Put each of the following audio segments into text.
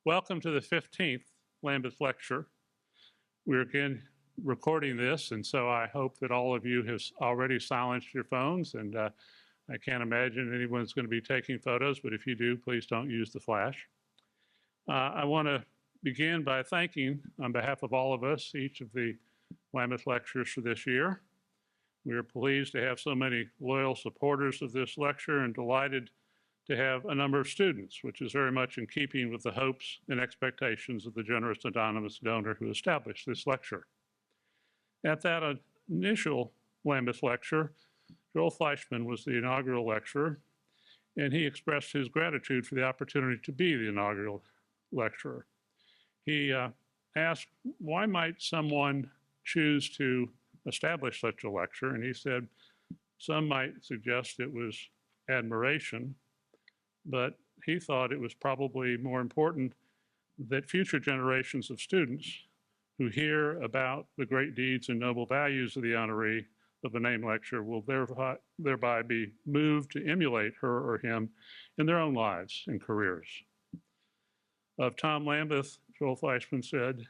Welcome to the 15th Lambeth Lecture. We're again recording this, and so I hope that all of you have already silenced your phones, and I can't imagine anyone's going to be taking photos, but if you do, please don't use the flash. I want to begin by thanking, on behalf of all of us, each of the Lambeth Lectures for this year. We are pleased to have so many loyal supporters of this lecture and delighted to have a number of students, which is very much in keeping with the hopes and expectations of the generous anonymous donor who established this lecture. At that initial Lambeth Lecture, Joel Fleischman was the inaugural lecturer, and he expressed his gratitude for the opportunity to be the inaugural lecturer. He asked, why might someone choose to establish such a lecture? And he said, some might suggest it was admiration, but he thought it was probably more important that future generations of students who hear about the great deeds and noble values of the honoree of the named lecture will thereby be moved to emulate her or him in their own lives and careers. Of Tom Lambeth, Joel Fleischman said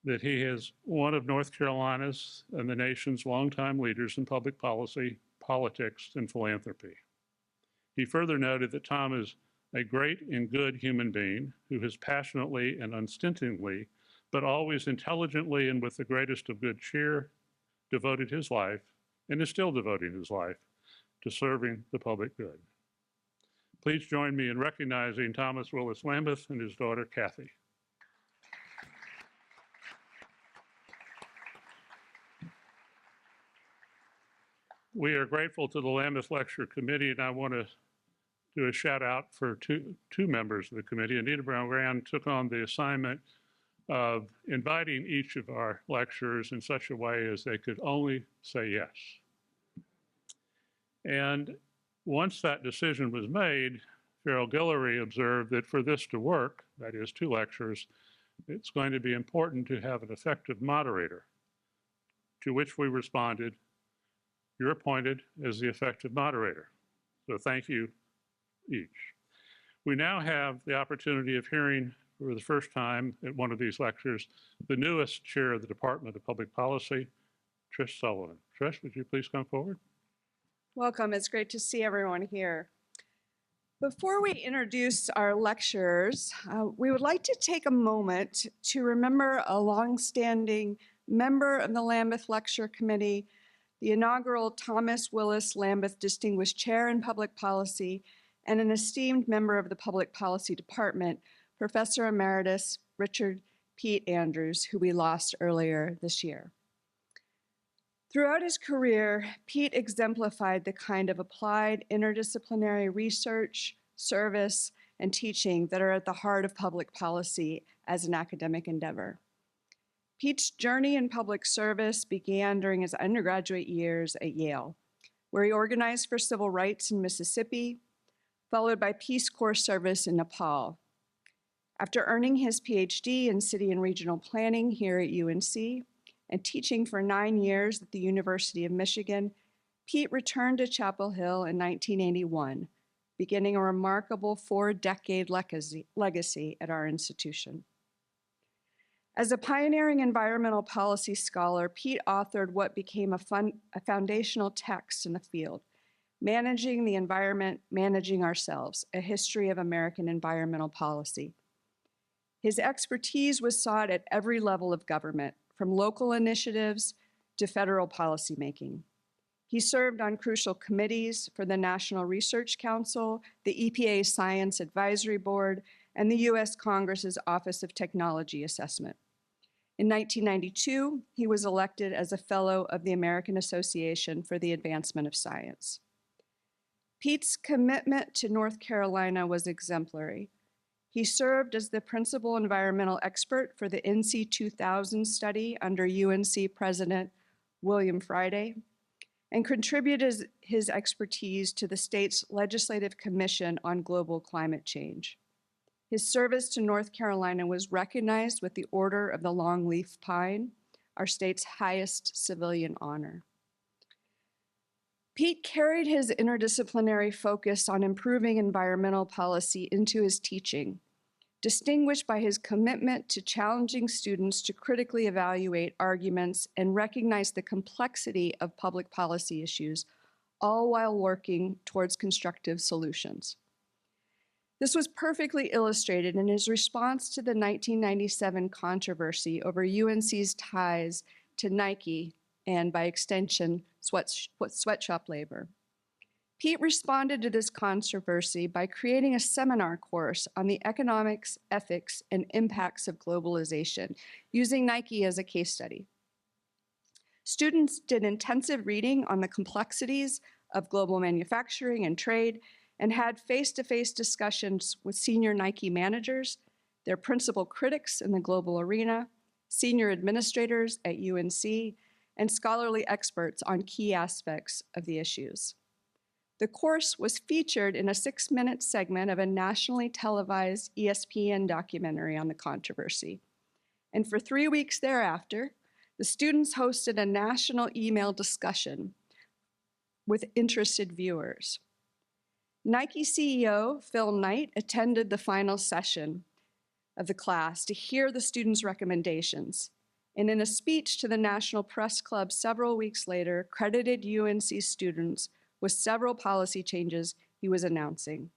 that he is one of North Carolina's and the nation's longtime leaders in public policy, politics, and philanthropy. He further noted that Tom is a great and good human being who has passionately and unstintingly, but always intelligently and with the greatest of good cheer, devoted his life, and is still devoting his life, to serving the public good. Please join me in recognizing Thomas Willis Lambeth and his daughter, Kathy. We are grateful to the Lambeth Lecture Committee, and I want to do a shout out for two members of the committee. Anita Brown-Grand took on the assignment of inviting each of our lecturers in such a way as they could only say yes. And once that decision was made, Farrell Guillory observed that for this to work, that is 2 lectures, it's going to be important to have an effective moderator, to which we responded, you're appointed as the effective moderator. So thank you each. We now have the opportunity of hearing for the first time at one of these lectures the newest chair of the Department of Public Policy, Trish Sullivan. Trish, would you please come forward? Welcome. It's great to see everyone here. Before we introduce our lecturers, we would like to take a moment to remember a longstanding member of the Lambeth Lecture Committee, the inaugural Thomas Willis Lambeth Distinguished Chair in Public Policy, and an esteemed member of the Public Policy Department, Professor Emeritus Richard Pete Andrews, who we lost earlier this year. Throughout his career, Pete exemplified the kind of applied interdisciplinary research, service, and teaching that are at the heart of public policy as an academic endeavor. Pete's journey in public service began during his undergraduate years at Yale, where he organized for civil rights in Mississippi, followed by Peace Corps service in Nepal. After earning his PhD in city and regional planning here at UNC and teaching for 9 years at the University of Michigan, Pete returned to Chapel Hill in 1981, beginning a remarkable 4-decade legacy at our institution. As a pioneering environmental policy scholar, Pete authored what became a foundational text in the field, Managing the Environment, Managing Ourselves, A History of American Environmental Policy. His expertise was sought at every level of government, from local initiatives to federal policymaking. He served on crucial committees for the National Research Council, the EPA Science Advisory Board, and the U.S. Congress's Office of Technology Assessment. In 1992, he was elected as a Fellow of the American Association for the Advancement of Science. Pete's commitment to North Carolina was exemplary. He served as the principal environmental expert for the NC 2000 study under UNC President William Friday, and contributed his expertise to the state's Legislative Commission on Global Climate Change. His service to North Carolina was recognized with the Order of the Longleaf Pine, our state's highest civilian honor. Pete carried his interdisciplinary focus on improving environmental policy into his teaching, distinguished by his commitment to challenging students to critically evaluate arguments and recognize the complexity of public policy issues, all while working towards constructive solutions. This was perfectly illustrated in his response to the 1997 controversy over UNC's ties to Nike and, by extension, sweatshop labor. Pete responded to this controversy by creating a seminar course on the economics, ethics, and impacts of globalization, using Nike as a case study. Students did intensive reading on the complexities of global manufacturing and trade, and had face-to-face discussions with senior Nike managers, their principal critics in the global arena, senior administrators at UNC, and scholarly experts on key aspects of the issues. The course was featured in a 6-minute segment of a nationally televised ESPN documentary on the controversy. And for 3 weeks thereafter, the students hosted a national email discussion with interested viewers. Nike CEO Phil Knight attended the final session of the class to hear the students' recommendations, and in a speech to the National Press Club several weeks later, credited UNC students with several policy changes he was announcing.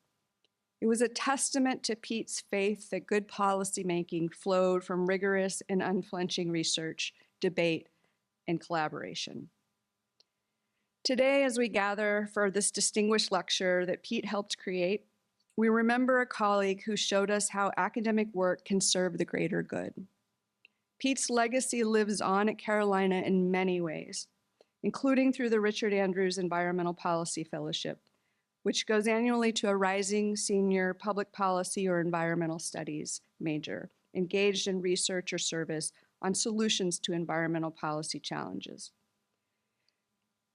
It was a testament to Pete's faith that good policymaking flowed from rigorous and unflinching research, debate, and collaboration. Today, as we gather for this distinguished lecture that Pete helped create, we remember a colleague who showed us how academic work can serve the greater good. Pete's legacy lives on at Carolina in many ways, including through the Richard Andrews Environmental Policy Fellowship, which goes annually to a rising senior public policy or environmental studies major engaged in research or service on solutions to environmental policy challenges.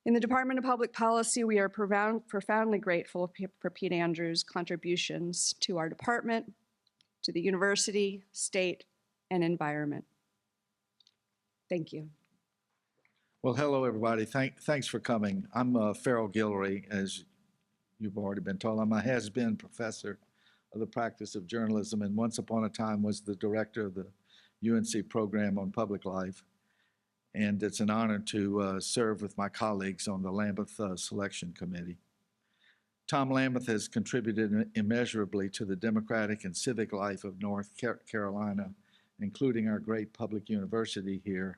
In the Department of Public Policy, we are profoundly grateful for Pete Andrews' contributions to our department, to the university, state, and environment. Thank you. Well, hello, everybody. Thanks for coming. I'm Farrell Guillory, as you've already been told. I'm a has-been professor of the practice of journalism, and once upon a time was the director of the UNC program on public life. And it's an honor to serve with my colleagues on the Lambeth Selection Committee. Tom Lambeth has contributed immeasurably to the democratic and civic life of North Carolina, including our great public university here.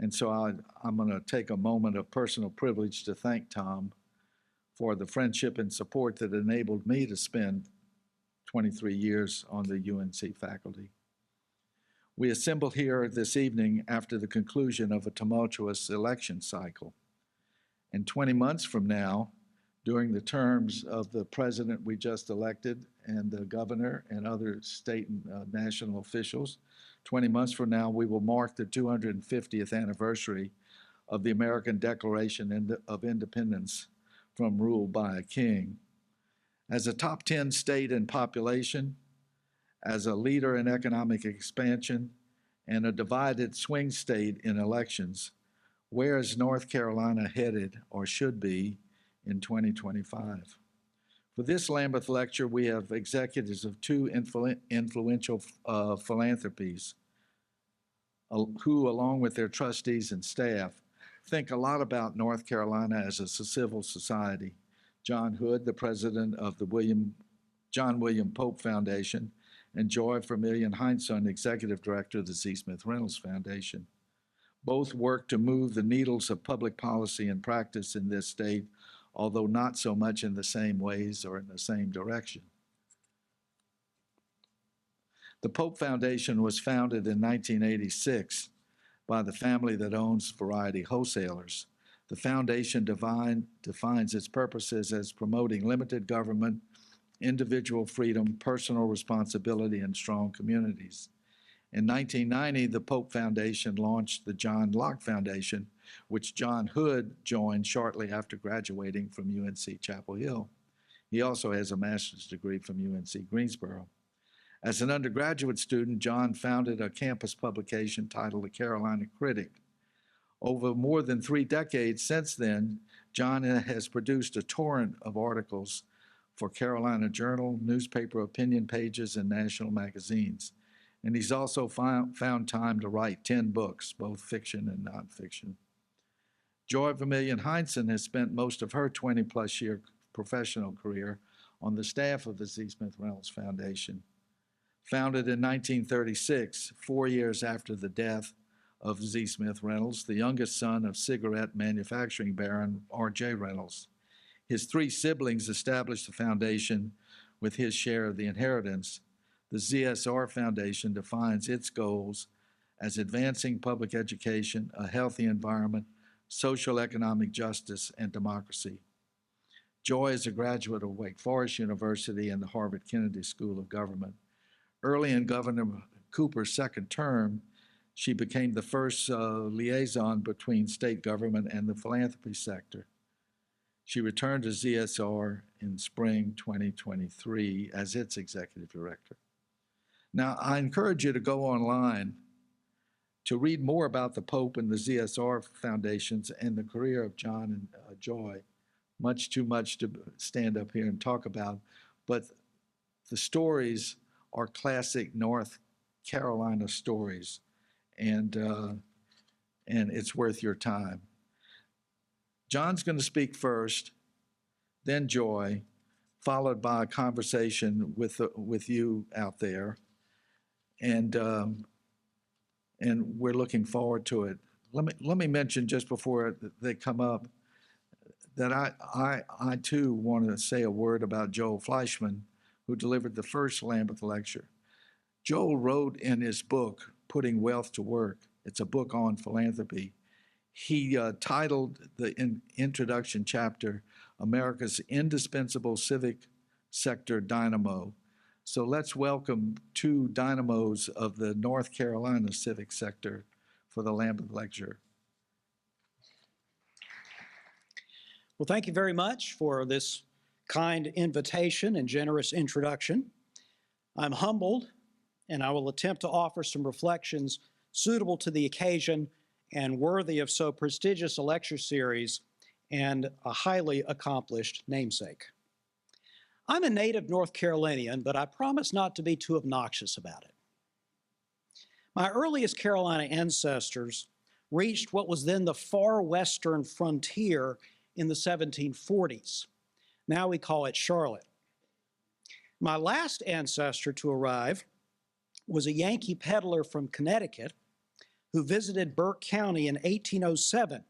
And so I'm going to take a moment of personal privilege to thank Tom for the friendship and support that enabled me to spend 23 years on the UNC faculty. We assemble here this evening after the conclusion of a tumultuous election cycle. And 20 months from now, during the terms of the president we just elected and the governor and other state and national officials, 20 months from now, we will mark the 250th anniversary of the American Declaration of Independence from rule by a king. As a top 10 state in population, as a leader in economic expansion, and a divided swing state in elections, where is North Carolina headed, or should be, in 2025? For this Lambeth lecture, we have executives of two influential philanthropies who, along with their trustees and staff, think a lot about North Carolina as a civil society. John Hood, the president of the John William Pope Foundation, and Joy Vermillion Heinsohn, executive director of the Z. Smith Reynolds Foundation. Both work to move the needles of public policy and practice in this state, although not so much in the same ways or in the same direction. The Pope Foundation was founded in 1986 by the family that owns Variety Wholesalers. The foundation defines its purposes as promoting limited government, individual freedom, personal responsibility, and strong communities. In 1990, the Pope Foundation launched the John Locke Foundation, which John Hood joined shortly after graduating from UNC Chapel Hill. He also has a master's degree from UNC Greensboro. As an undergraduate student, John founded a campus publication titled The Carolina Critic. Over more than 3 decades since then, John has produced a torrent of articles for Carolina Journal, newspaper opinion pages, and national magazines. And he's also found time to write 10 books, both fiction and nonfiction. Joy Vermillion Heinsohn has spent most of her 20-plus year professional career on the staff of the Z. Smith Reynolds Foundation. Founded in 1936, 4 years after the death of Z. Smith Reynolds, the youngest son of cigarette manufacturing baron R.J. Reynolds. His 3 siblings established the foundation with his share of the inheritance. The ZSR Foundation defines its goals as advancing public education, a healthy environment, social economic justice, and democracy. Joy is a graduate of Wake Forest University and the Harvard Kennedy School of Government. Early in Governor Cooper's second term, she became the first liaison between state government and the philanthropy sector. She returned to ZSR in spring 2023 as its executive director. Now, I encourage you to go online to read more about the Pope and the ZSR foundations and the career of John and Joy. Much too much to stand up here and talk about, but the stories are classic North Carolina stories, and it's worth your time. John's going to speak first, then Joy, followed by a conversation with you out there, and we're looking forward to it. Let me mention just before they come up that I too want to say a word about Joel Fleischman, who delivered the first Lambeth Lecture. Joel wrote in his book, Putting Wealth to Work, it's a book on philanthropy. He titled the introduction chapter, America's Indispensable Civic Sector Dynamo. So let's welcome 2 dynamos of the North Carolina civic sector for the Lambeth Lecture. Well, thank you very much for this kind invitation and generous introduction. I'm humbled, and I will attempt to offer some reflections suitable to the occasion and worthy of so prestigious a lecture series and a highly accomplished namesake. I'm a native North Carolinian, but I promise not to be too obnoxious about it. My earliest Carolina ancestors reached what was then the far western frontier in the 1740s. Now we call it Charlotte. My last ancestor to arrive was a Yankee peddler from Connecticut who visited Burke County in 1807.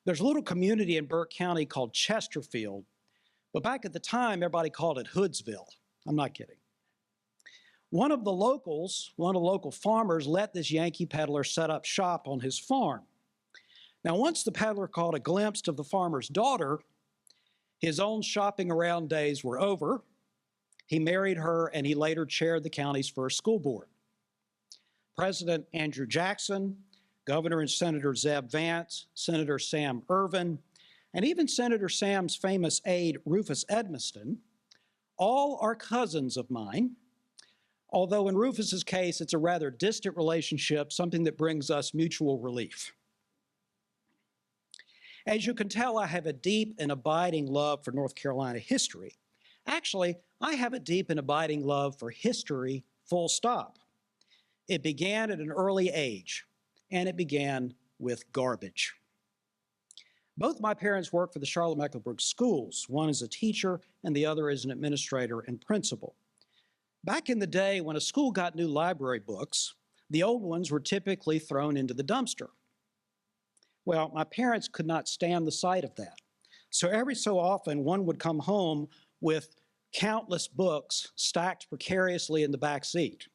There's a little community in Burke County called Chesterfield, but back at the time, everybody called it Hoodsville. I'm not kidding. One of the local farmers, let this Yankee peddler set up shop on his farm. Now, once the peddler caught a glimpse of the farmer's daughter, his own shopping around days were over. He married her, and he later chaired the county's first school board. President Andrew Jackson, Governor and Senator Zeb Vance, Senator Sam Ervin, and even Senator Sam's famous aide, Rufus Edmiston, all are cousins of mine, although in Rufus's case, it's a rather distant relationship, something that brings us mutual relief. As you can tell, I have a deep and abiding love for North Carolina history. Actually, I have a deep and abiding love for history, full stop. It began at an early age, and it began with garbage. Both my parents worked for the Charlotte-Mecklenburg schools, one as a teacher and the other as an administrator and principal. Back in the day when a school got new library books, the old ones were typically thrown into the dumpster. Well, my parents could not stand the sight of that. So every so often, one would come home with countless books stacked precariously in the back seat.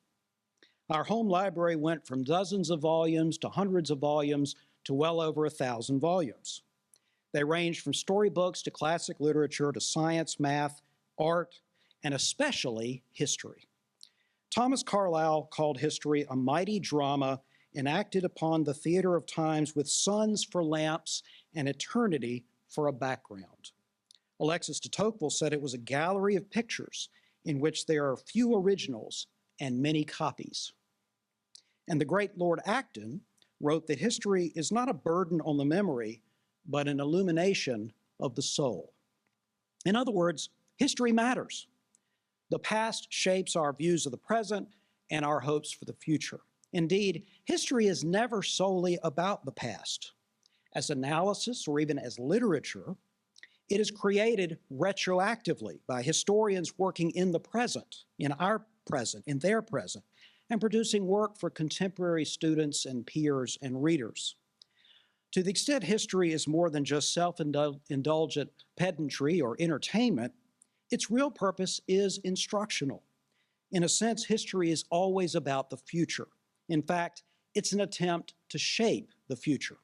Our home library went from dozens of volumes to hundreds of volumes to well over 1,000 volumes. They ranged from storybooks to classic literature to science, math, art, and especially history. Thomas Carlyle called history a mighty drama enacted upon the theater of times with suns for lamps and eternity for a background. Alexis de Tocqueville said it was a gallery of pictures in which there are few originals and many copies. And the great Lord Acton wrote that history is not a burden on the memory, but an illumination of the soul. In other words, History matters. The past shapes our views of the present and our hopes for the future. Indeed, history is never solely about the past. As analysis or even as literature, it is created retroactively by historians working in the present, in our present, in their present, and producing work for contemporary students and peers and readers. To the extent history is more than just self-indulgent pedantry or entertainment, its real purpose is instructional. In a sense, history is always about the future. In fact, it's an attempt to shape the future.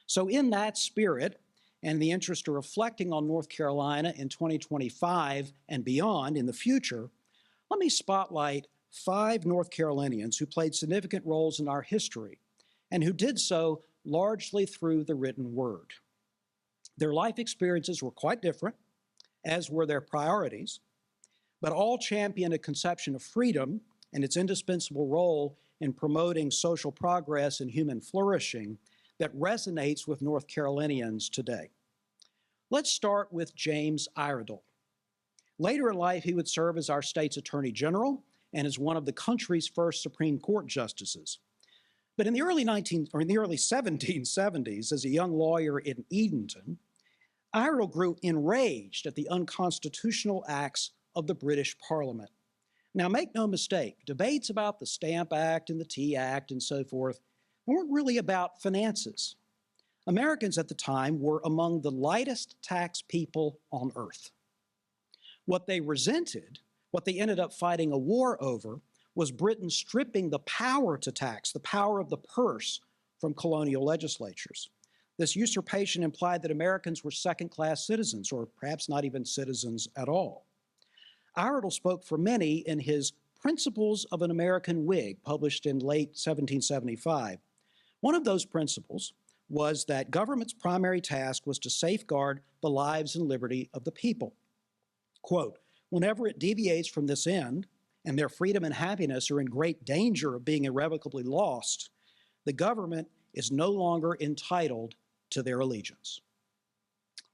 So in that spirit, and in the interest of reflecting on North Carolina in 2025 and beyond in the future, let me spotlight 5 North Carolinians who played significant roles in our history and who did so largely through the written word. Their life experiences were quite different, as were their priorities, but all championed a conception of freedom and its indispensable role in promoting social progress and human flourishing that resonates with North Carolinians today. Let's start with James Iredell. Later in life, he would serve as our state's Attorney General and as one of the country's first Supreme Court justices. But in the early 1770s, as a young lawyer in Edenton, Iredell grew enraged at the unconstitutional acts of the British Parliament. Now, make no mistake, debates about the Stamp Act and the Tea Act and so forth weren't really about finances. Americans at the time were among the lightest taxed people on earth. What they resented, what they ended up fighting a war over, was Britain stripping the power to tax, the power of the purse, from colonial legislatures. This usurpation implied that Americans were second-class citizens, or perhaps not even citizens at all. Iredell spoke for many in his Principles of an American Whig, published in late 1775. One of those principles was that government's primary task was to safeguard the lives and liberty of the people. Quote, whenever it deviates from this end, and their freedom and happiness are in great danger of being irrevocably lost, the government is no longer entitled to their allegiance.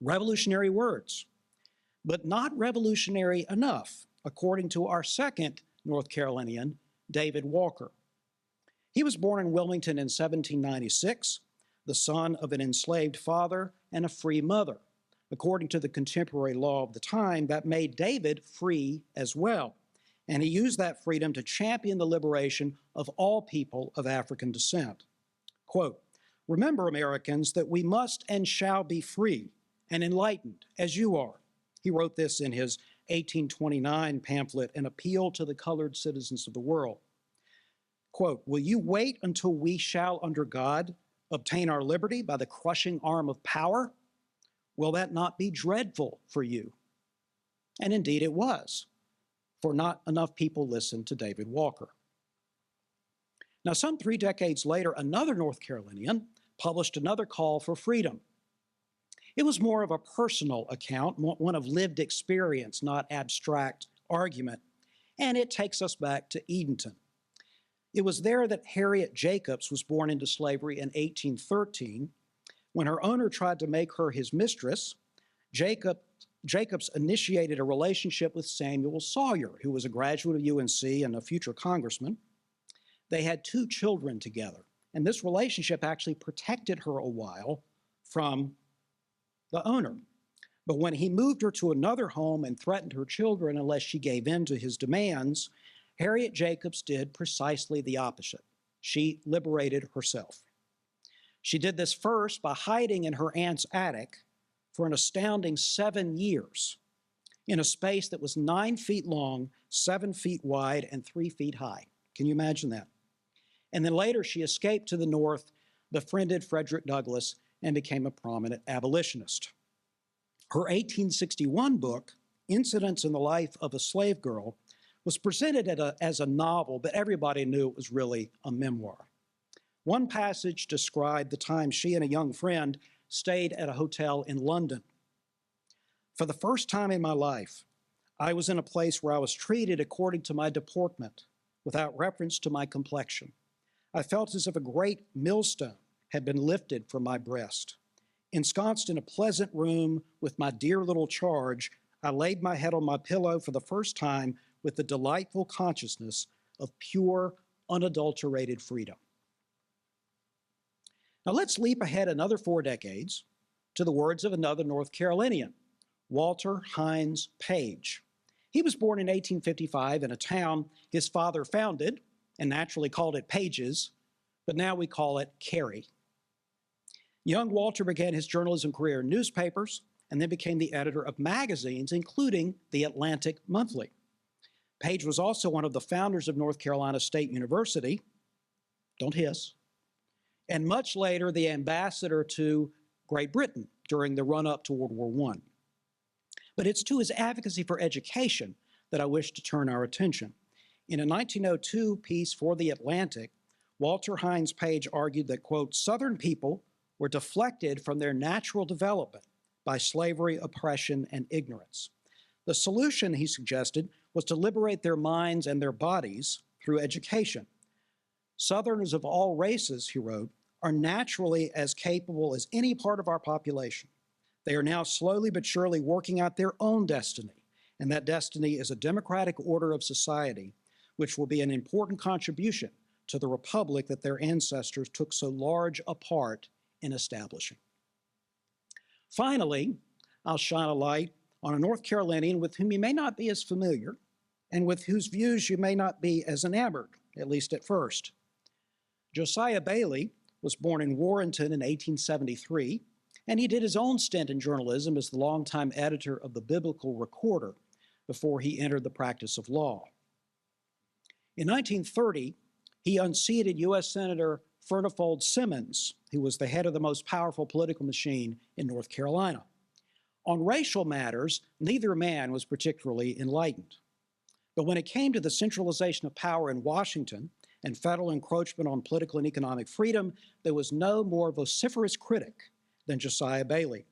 Revolutionary words, but not revolutionary enough, according to our second North Carolinian, David Walker. He was born in Wilmington in 1796, the son of an enslaved father and a free mother. According to the contemporary law of the time, that made David free as well. And he used that freedom to champion the liberation of all people of African descent. Quote, remember, Americans, that we must and shall be free and enlightened as you are. He wrote this in his 1829 pamphlet, An Appeal to the Colored Citizens of the World. Quote, will you wait until we shall, under God, obtain our liberty by the crushing arm of power? Will that not be dreadful for you? And indeed it was, for not enough people listened to David Walker. Now, some 3 decades later, another North Carolinian published another call for freedom. It was more of a personal account, one of lived experience, not abstract argument, and it takes us back to Edenton. It was there that Harriet Jacobs was born into slavery in 1813. When her owner tried to make her his mistress, Jacobs initiated a relationship with Samuel Sawyer, who was a graduate of UNC and a future congressman. They had 2 children together, and this relationship actually protected her a while from the owner. But when he moved her to another home and threatened her children unless she gave in to his demands, Harriet Jacobs did precisely the opposite. She liberated herself. She did this first by hiding in her aunt's attic for an astounding 7 years in a space that was 9 feet long, 7 feet wide, and 3 feet high. Can you imagine that? And then later she escaped to the north, befriended Frederick Douglass, and became a prominent abolitionist. Her 1861 book, Incidents in the Life of a Slave Girl, was presented as a novel, but everybody knew it was really a memoir. One passage described the time she and a young friend stayed at a hotel in London. For the first time in my life, I was in a place where I was treated according to my deportment, without reference to my complexion. I felt as if a great millstone had been lifted from my breast. Ensconced in a pleasant room with my dear little charge, I laid my head on my pillow for the first time with the delightful consciousness of pure, unadulterated freedom. Now let's leap ahead another 4 decades to the words of another North Carolinian, Walter Hines Page. He was born in 1855 in a town his father founded and naturally called it Pages, but now we call it Cary. Young Walter began his journalism career in newspapers and then became the editor of magazines, including the Atlantic Monthly. Page was also one of the founders of North Carolina State University, don't hiss, and much later the ambassador to Great Britain during the run-up to World War I. But it's to his advocacy for education that I wish to turn our attention. In a 1902 piece for The Atlantic, Walter Hines Page argued that, quote, Southern people were deflected from their natural development by slavery, oppression, and ignorance. The solution, he suggested, was to liberate their minds and their bodies through education. Southerners of all races, he wrote, are naturally as capable as any part of our population. They are now slowly but surely working out their own destiny, and that destiny is a democratic order of society, which will be an important contribution to the republic that their ancestors took so large a part in establishing. Finally, I'll shine a light on a North Carolinian with whom you may not be as familiar and with whose views you may not be as enamored, at least at first. Josiah Bailey was born in Warrenton in 1873, and he did his own stint in journalism as the longtime editor of the Biblical Recorder before he entered the practice of law. In 1930, he unseated U.S. Senator Furnifold Simmons, who was the head of the most powerful political machine in North Carolina. On racial matters, neither man was particularly enlightened. But when it came to the centralization of power in Washington and federal encroachment on political and economic freedom, there was no more vociferous critic than Josiah Bailey.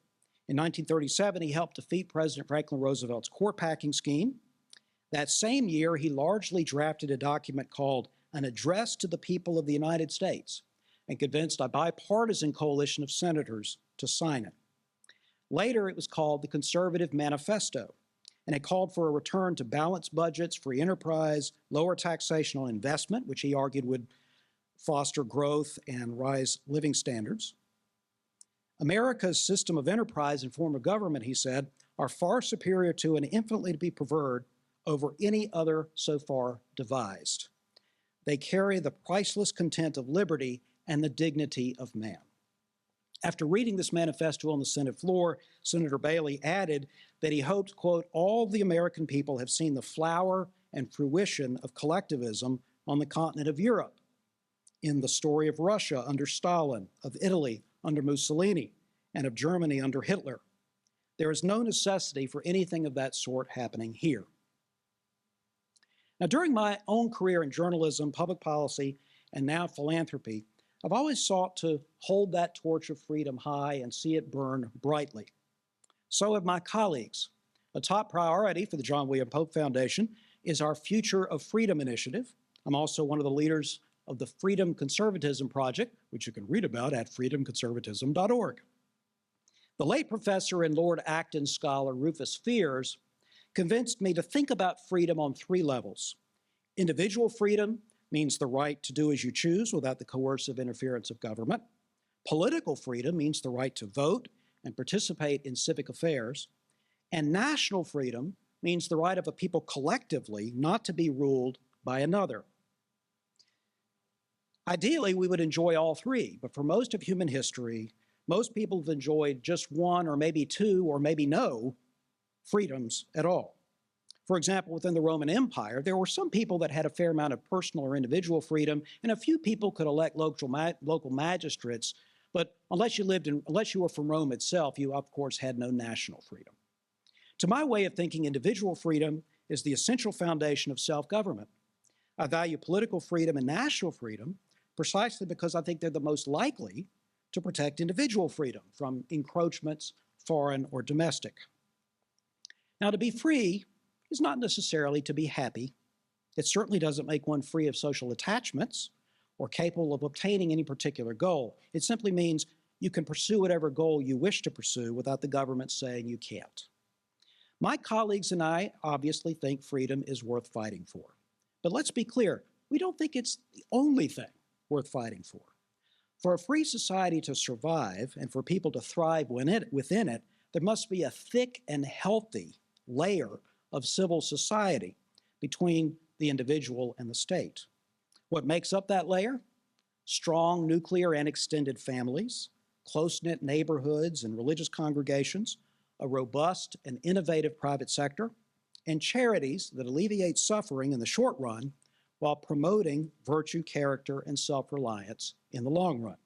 In 1937, he helped defeat President Franklin Roosevelt's court packing scheme. That same year, he largely drafted a document called An Address to the People of the United States and convinced a bipartisan coalition of senators to sign it. Later, it was called the Conservative Manifesto, and it called for a return to balanced budgets, free enterprise, lower taxation on investment, which he argued would foster growth and rise living standards. America's system of enterprise and form of government, he said, are far superior to and infinitely to be preferred over any other so far devised. They carry the priceless content of liberty and the dignity of man. After reading this manifesto on the Senate floor, Senator Bailey added that he hoped, quote, all the American people have seen the flower and fruition of collectivism on the continent of Europe, in the story of Russia under Stalin, of Italy under Mussolini, and of Germany under Hitler. There is no necessity for anything of that sort happening here. Now, during my own career in journalism, public policy, and now philanthropy, I've always sought to hold that torch of freedom high and see it burn brightly. So have my colleagues. A top priority for the John William Pope Foundation is our Future of Freedom initiative. I'm also one of the leaders of the Freedom Conservatism Project, which you can read about at freedomconservatism.org. The late professor and Lord Acton scholar Rufus Fears convinced me to think about freedom on 3 levels. Individual freedom means the right to do as you choose without the coercive interference of government. Political freedom means the right to vote and participate in civic affairs. And national freedom means the right of a people collectively not to be ruled by another. Ideally, we would enjoy all 3, but for most of human history, most people have enjoyed just 1 or maybe 2 or maybe no freedoms at all. For example, within the Roman Empire, there were some people that had a fair amount of personal or individual freedom, and a few people could elect local magistrates, but unless you were from Rome itself, you of course had no national freedom. To my way of thinking, individual freedom is the essential foundation of self-government. I value political freedom and national freedom precisely because I think they're the most likely to protect individual freedom from encroachments, foreign or domestic. Now, to be free is not necessarily to be happy. It certainly doesn't make one free of social attachments or capable of obtaining any particular goal. It simply means you can pursue whatever goal you wish to pursue without the government saying you can't. My colleagues and I obviously think freedom is worth fighting for. But let's be clear, we don't think it's the only thing worth fighting for. For a free society to survive and for people to thrive within it, there must be a thick and healthy layer of civil society between the individual and the state. What makes up that layer? Strong nuclear and extended families, close-knit neighborhoods and religious congregations, a robust and innovative private sector, and charities that alleviate suffering in the short run while promoting virtue, character, and self-reliance in the long run.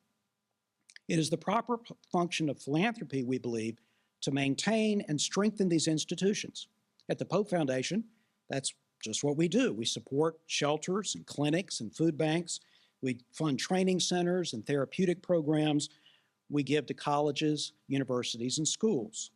It is the proper function of philanthropy, we believe, to maintain and strengthen these institutions. At the Pope Foundation, that's just what we do. We support shelters and clinics and food banks. We fund training centers and therapeutic programs. We give to colleges, universities, and schools.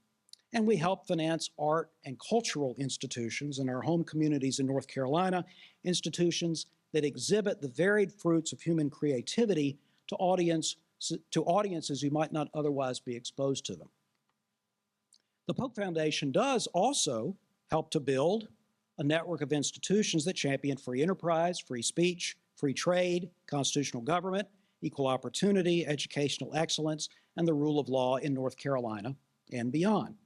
And we help finance art and cultural institutions in our home communities in North Carolina, institutions that exhibit the varied fruits of human creativity to audiences who might not otherwise be exposed to them. The Pope Foundation does also help to build a network of institutions that champion free enterprise, free speech, free trade, constitutional government, equal opportunity, educational excellence, and the rule of law in North Carolina and beyond.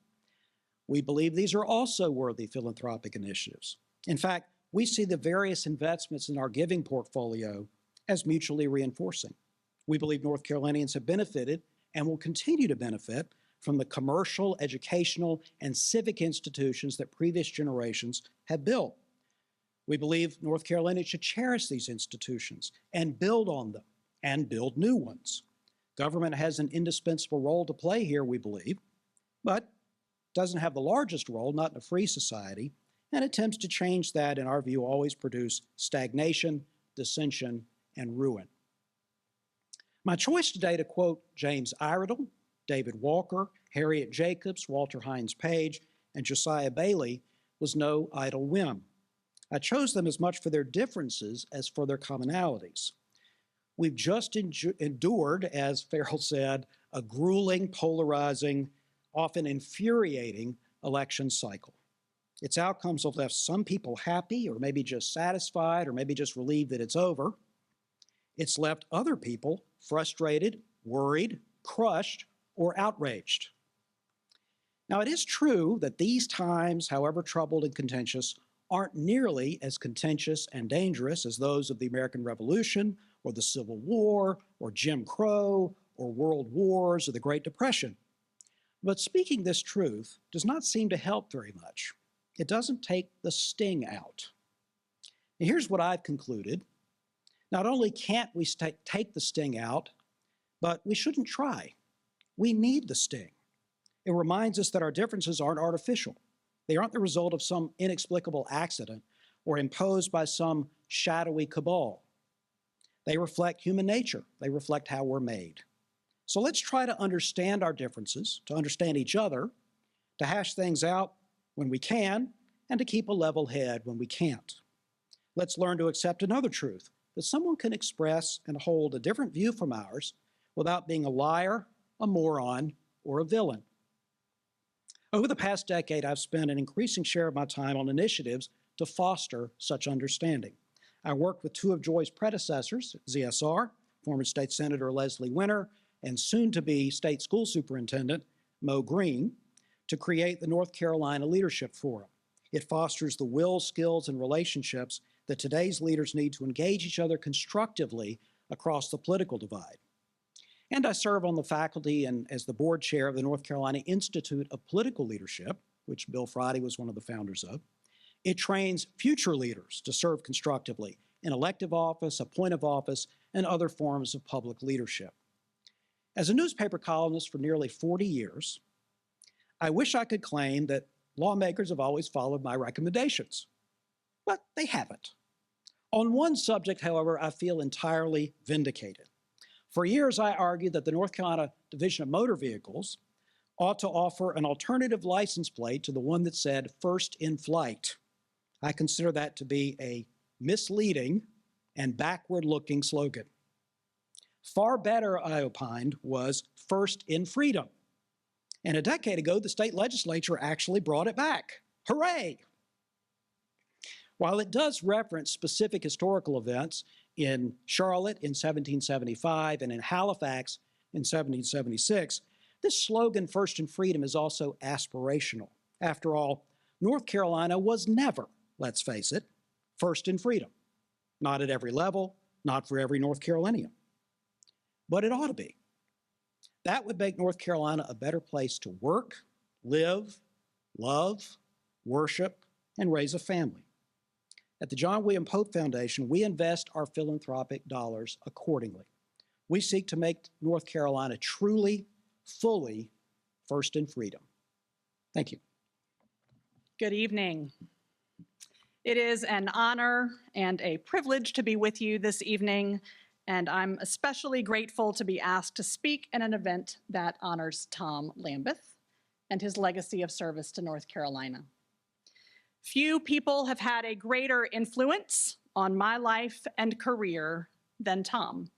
We believe these are also worthy philanthropic initiatives. In fact, we see the various investments in our giving portfolio as mutually reinforcing. We believe North Carolinians have benefited and will continue to benefit from the commercial, educational, and civic institutions that previous generations have built. We believe North Carolinians should cherish these institutions and build on them and build new ones. Government has an indispensable role to play here, we believe, but doesn't have the largest role, not in a free society, and attempts to change that, in our view, always produce stagnation, dissension, and ruin. My choice today to quote James Iredell, David Walker, Harriet Jacobs, Walter Hines Page, and Josiah Bailey was no idle whim. I chose them as much for their differences as for their commonalities. We've just endured, as Farrell said, a grueling, polarizing, often infuriating election cycle. Its outcomes have left some people happy, or maybe just satisfied, or maybe just relieved that it's over. It's left other people frustrated, worried, crushed, or outraged. Now, it is true that these times, however troubled and contentious, aren't nearly as contentious and dangerous as those of the American Revolution, or the Civil War, or Jim Crow, or World Wars, or the Great Depression. But speaking this truth does not seem to help very much. It doesn't take the sting out. Now, here's what I've concluded. Not only can't we take the sting out, but we shouldn't try. We need the sting. It reminds us that our differences aren't artificial. They aren't the result of some inexplicable accident or imposed by some shadowy cabal. They reflect human nature. They reflect how we're made. So let's try to understand our differences, to understand each other, to hash things out when we can, and to keep a level head when we can't. Let's learn to accept another truth, that someone can express and hold a different view from ours without being a liar, a moron, or a villain. Over the past decade, I've spent an increasing share of my time on initiatives to foster such understanding. I worked with two of Joy's predecessors, ZSR, former State Senator Leslie Winter, and soon-to-be State School Superintendent Mo Green, to create the North Carolina Leadership Forum. It fosters the will, skills, and relationships that today's leaders need to engage each other constructively across the political divide. And I serve on the faculty and as the board chair of the North Carolina Institute of Political Leadership, which Bill Friday was one of the founders of. It trains future leaders to serve constructively in elective office, appointive office, and other forms of public leadership. As a newspaper columnist for nearly 40 years, I wish I could claim that lawmakers have always followed my recommendations, but they haven't. On one subject, however, I feel entirely vindicated. For years, I argued that the North Carolina Division of Motor Vehicles ought to offer an alternative license plate to the one that said "First in Flight." I consider that to be a misleading and backward-looking slogan. Far better, I opined, was "First in Freedom." And a decade ago, the state legislature actually brought it back. Hooray! While it does reference specific historical events in Charlotte in 1775 and in Halifax in 1776, this slogan, First in Freedom, is also aspirational. After all, North Carolina was never, let's face it, first in freedom. Not at every level, not for every North Carolinian. But it ought to be. That would make North Carolina a better place to work, live, love, worship, and raise a family. At the John William Pope Foundation, we invest our philanthropic dollars accordingly. We seek to make North Carolina truly, fully first in freedom. Thank you. Good evening. It is an honor and a privilege to be with you this evening, and I'm especially grateful to be asked to speak at an event that honors Tom Lambeth and his legacy of service to North Carolina. Few people have had a greater influence on my life and career than Tom.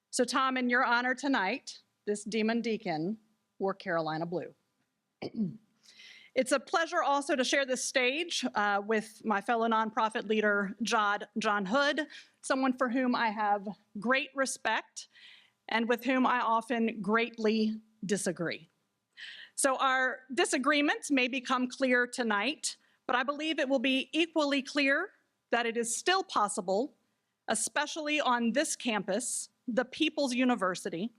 So Tom, in your honor tonight, this Demon Deacon wore Carolina blue. It's a pleasure also to share this stage with my fellow nonprofit leader, John Hood, someone for whom I have great respect and with whom I often greatly disagree. So our disagreements may become clear tonight, but I believe it will be equally clear that it is still possible, especially on this campus, the People's University,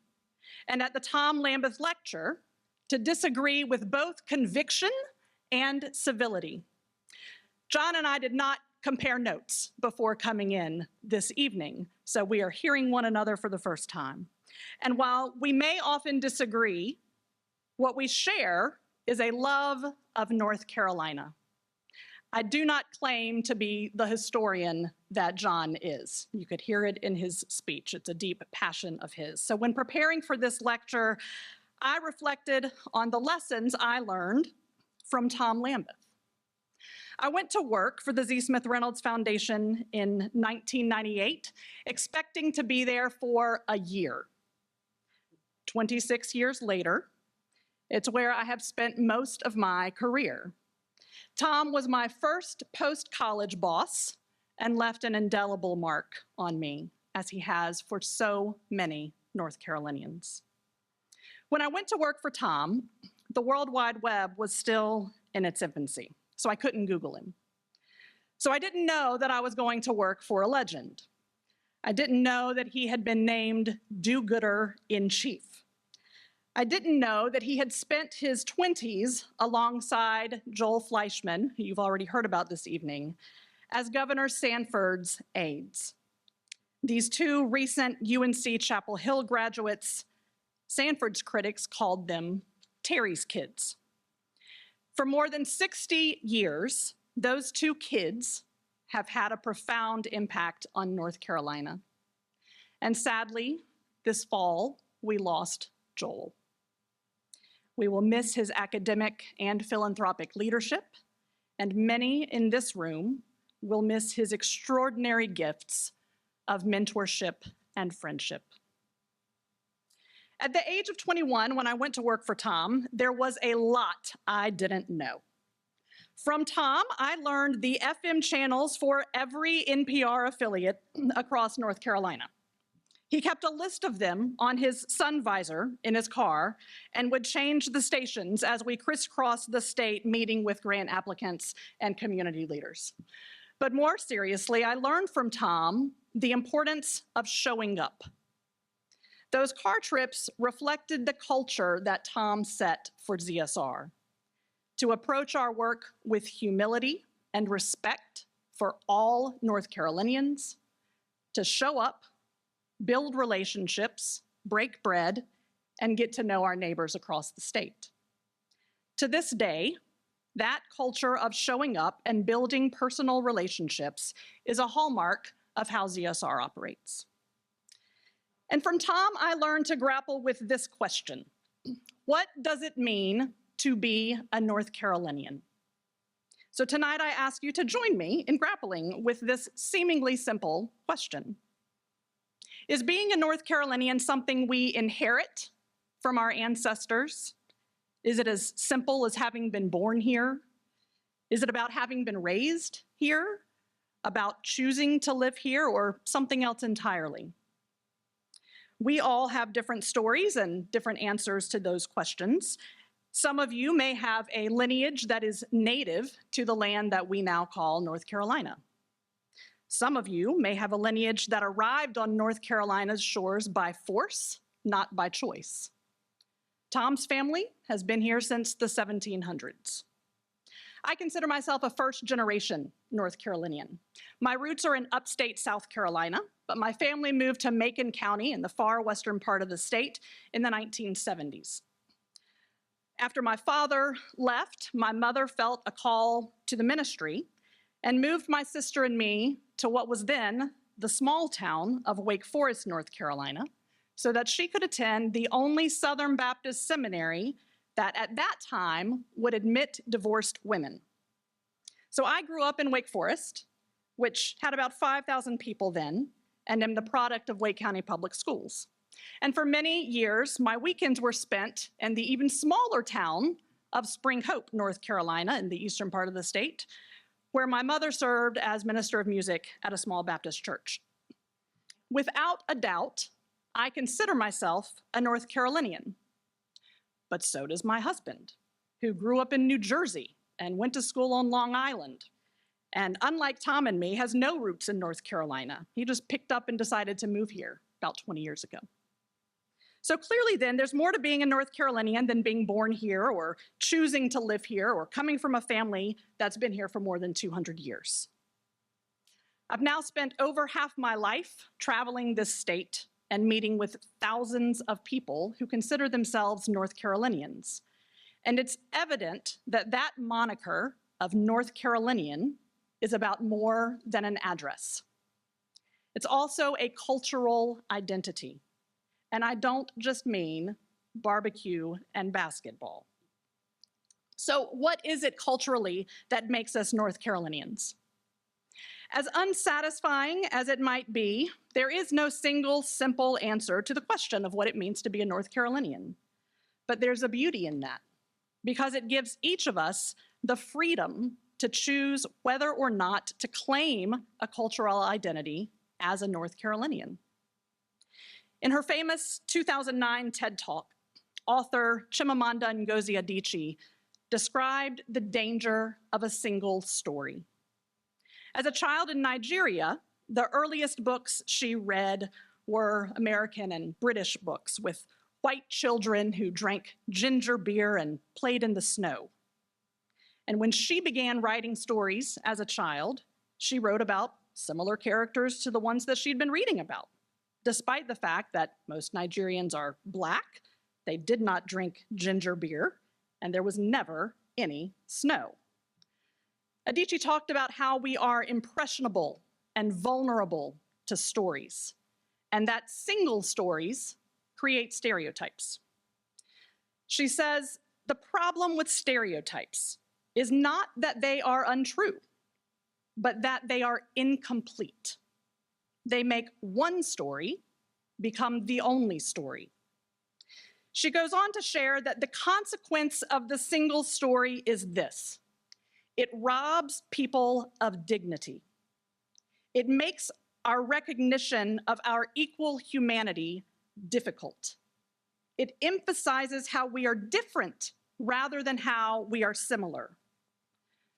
and at the Tom Lambeth Lecture, to disagree with both conviction and civility. John and I did not compare notes before coming in this evening, so we are hearing one another for the first time. And while we may often disagree, what we share is a love of North Carolina. I do not claim to be the historian that John is. You could hear it in his speech. It's a deep passion of his. So when preparing for this lecture, I reflected on the lessons I learned from Tom Lambeth. I went to work for the Z. Smith Reynolds Foundation in 1998, expecting to be there for a year. 26 years later, it's where I have spent most of my career. Tom was my first post-college boss and left an indelible mark on me, as he has for so many North Carolinians. When I went to work for Tom, the World Wide Web was still in its infancy, so I couldn't Google him. So I didn't know that I was going to work for a legend. I didn't know that he had been named do-gooder-in-chief. I didn't know that he had spent his 20s alongside Joel Fleischman, who you've already heard about this evening, as Governor Sanford's aides. These two recent UNC Chapel Hill graduates, Sanford's critics called them Terry's kids. For more than 60 years, those two kids have had a profound impact on North Carolina. And sadly, this fall, we lost Joel. We will miss his academic and philanthropic leadership, and many in this room will miss his extraordinary gifts of mentorship and friendship. At the age of 21, when I went to work for Tom, there was a lot I didn't know. From Tom, I learned the FM channels for every NPR affiliate across North Carolina. He kept a list of them on his sun visor in his car and would change the stations as we crisscrossed the state meeting with grant applicants and community leaders. But more seriously, I learned from Tom the importance of showing up. Those car trips reflected the culture that Tom set for ZSR, to approach our work with humility and respect for all North Carolinians, to show up, build relationships, break bread, and get to know our neighbors across the state. To this day, that culture of showing up and building personal relationships is a hallmark of how ZSR operates. And from Tom, I learned to grapple with this question: what does it mean to be a North Carolinian? So tonight I ask you to join me in grappling with this seemingly simple question. Is being a North Carolinian something we inherit from our ancestors? Is it as simple as having been born here? Is it about having been raised here, about choosing to live here, or something else entirely? We all have different stories and different answers to those questions. Some of you may have a lineage that is native to the land that we now call North Carolina. Some of you may have a lineage that arrived on North Carolina's shores by force, not by choice. Tom's family has been here since the 1700s. I consider myself a first-generation North Carolinian. My roots are in upstate South Carolina, but my family moved to Macon County in the far western part of the state in the 1970s. After my father left, my mother felt a call to the ministry and moved my sister and me to what was then the small town of Wake Forest, North Carolina, so that she could attend the only Southern Baptist seminary that at that time would admit divorced women. So I grew up in Wake Forest, which had about 5,000 people then, and am the product of Wake County Public Schools. And for many years, my weekends were spent in the even smaller town of Spring Hope, North Carolina, in the eastern part of the state, where my mother served as minister of music at a small Baptist church. Without a doubt, I consider myself a North Carolinian. But so does my husband, who grew up in New Jersey and went to school on Long Island. And unlike Tom and me, has no roots in North Carolina. He just picked up and decided to move here about 20 years ago. So clearly then, there's more to being a North Carolinian than being born here or choosing to live here or coming from a family that's been here for more than 200 years. I've now spent over half my life traveling this state and meeting with thousands of people who consider themselves North Carolinians. And it's evident that that moniker of North Carolinian is about more than an address. It's also a cultural identity. And I don't just mean barbecue and basketball. So what is it culturally that makes us North Carolinians? As unsatisfying as it might be, there is no single simple answer to the question of what it means to be a North Carolinian. But there's a beauty in that, because it gives each of us the freedom to choose whether or not to claim a cultural identity as a North Carolinian. In her famous 2009 TED Talk, author Chimamanda Ngozi Adichie described the danger of a single story. As a child in Nigeria, the earliest books she read were American and British books with white children who drank ginger beer and played in the snow. And when she began writing stories as a child, she wrote about similar characters to the ones that she'd been reading about. Despite the fact that most Nigerians are Black, they did not drink ginger beer, and there was never any snow. Adichie talked about how we are impressionable and vulnerable to stories, and that single stories create stereotypes. She says, the problem with stereotypes is not that they are untrue, but that they are incomplete. They make one story become the only story. She goes on to share that the consequence of the single story is this: it robs people of dignity. It makes our recognition of our equal humanity difficult. It emphasizes how we are different rather than how we are similar.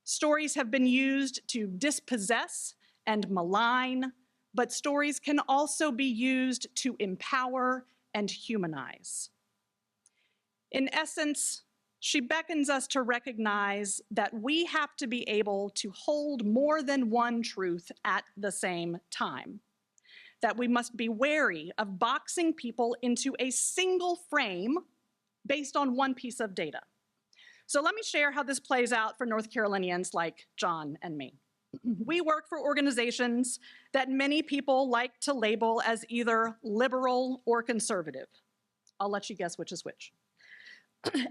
Stories have been used to dispossess and malign, but stories can also be used to empower and humanize. In essence, she beckons us to recognize that we have to be able to hold more than one truth at the same time, that we must be wary of boxing people into a single frame based on one piece of data. So let me share how this plays out for North Carolinians like John and me. We work for organizations that many people like to label as either liberal or conservative. I'll let you guess which is which.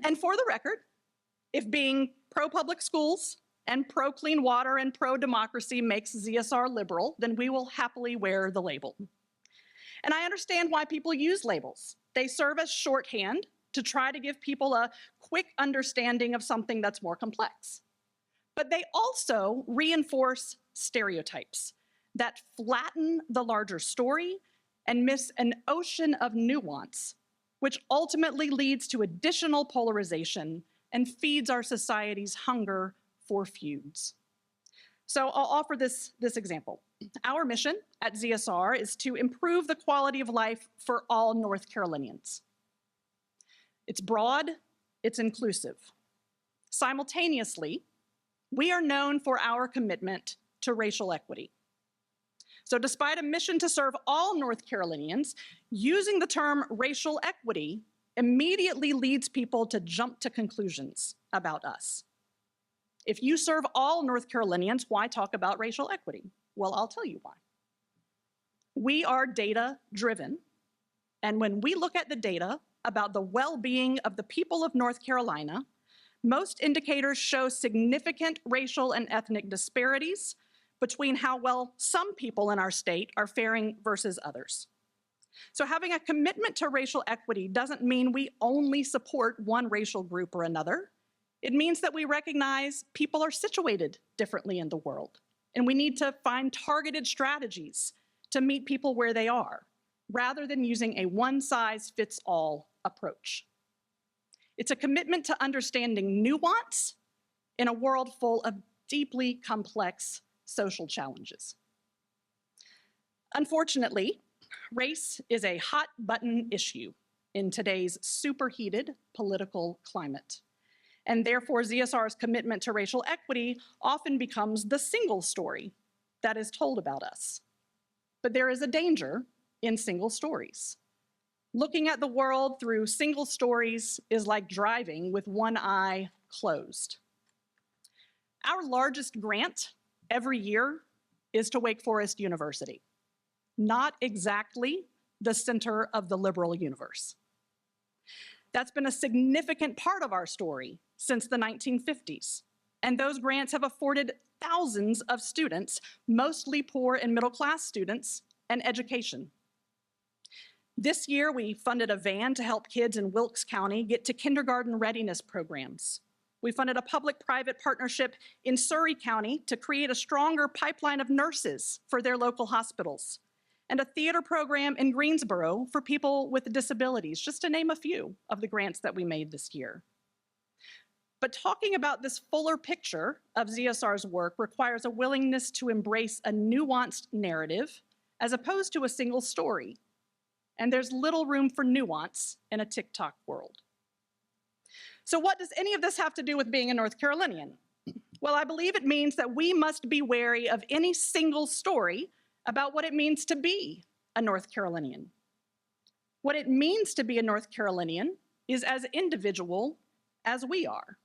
And for the record, if being pro-public schools and pro-clean water and pro-democracy makes ZSR liberal, then we will happily wear the label. And I understand why people use labels. They serve as shorthand to try to give people a quick understanding of something that's more complex. But they also reinforce stereotypes that flatten the larger story and miss an ocean of nuance, which ultimately leads to additional polarization and feeds our society's hunger for feuds. So I'll offer this example. Our mission at ZSR is to improve the quality of life for all North Carolinians. It's broad, it's inclusive. Simultaneously, we are known for our commitment to racial equity. So despite a mission to serve all North Carolinians, using the term racial equity immediately leads people to jump to conclusions about us. If you serve all North Carolinians, why talk about racial equity? Well, I'll tell you why. We are data-driven, and when we look at the data about the well-being of the people of North Carolina, most indicators show significant racial and ethnic disparities between how well some people in our state are faring versus others. So having a commitment to racial equity doesn't mean we only support one racial group or another. It means that we recognize people are situated differently in the world, and we need to find targeted strategies to meet people where they are, rather than using a one-size-fits-all approach. It's a commitment to understanding nuance in a world full of deeply complex social challenges. Unfortunately, race is a hot-button issue in today's superheated political climate. And therefore, ZSR's commitment to racial equity often becomes the single story that is told about us. But there is a danger in single stories. Looking at the world through single stories is like driving with one eye closed. Our largest grant every year is to Wake Forest University, not exactly the center of the liberal universe. That's been a significant part of our story since the 1950s, and those grants have afforded thousands of students, mostly poor and middle-class students, an education. This year, we funded a van to help kids in Wilkes County get to kindergarten readiness programs. We funded a public-private partnership in Surry County to create a stronger pipeline of nurses for their local hospitals, and a theater program in Greensboro for people with disabilities, just to name a few of the grants that we made this year. But talking about this fuller picture of ZSR's work requires a willingness to embrace a nuanced narrative as opposed to a single story. And there's little room for nuance in a TikTok world. So what does any of this have to do with being a North Carolinian? Well, I believe it means that we must be wary of any single story about what it means to be a North Carolinian. What it means to be a North Carolinian is as individual as we are.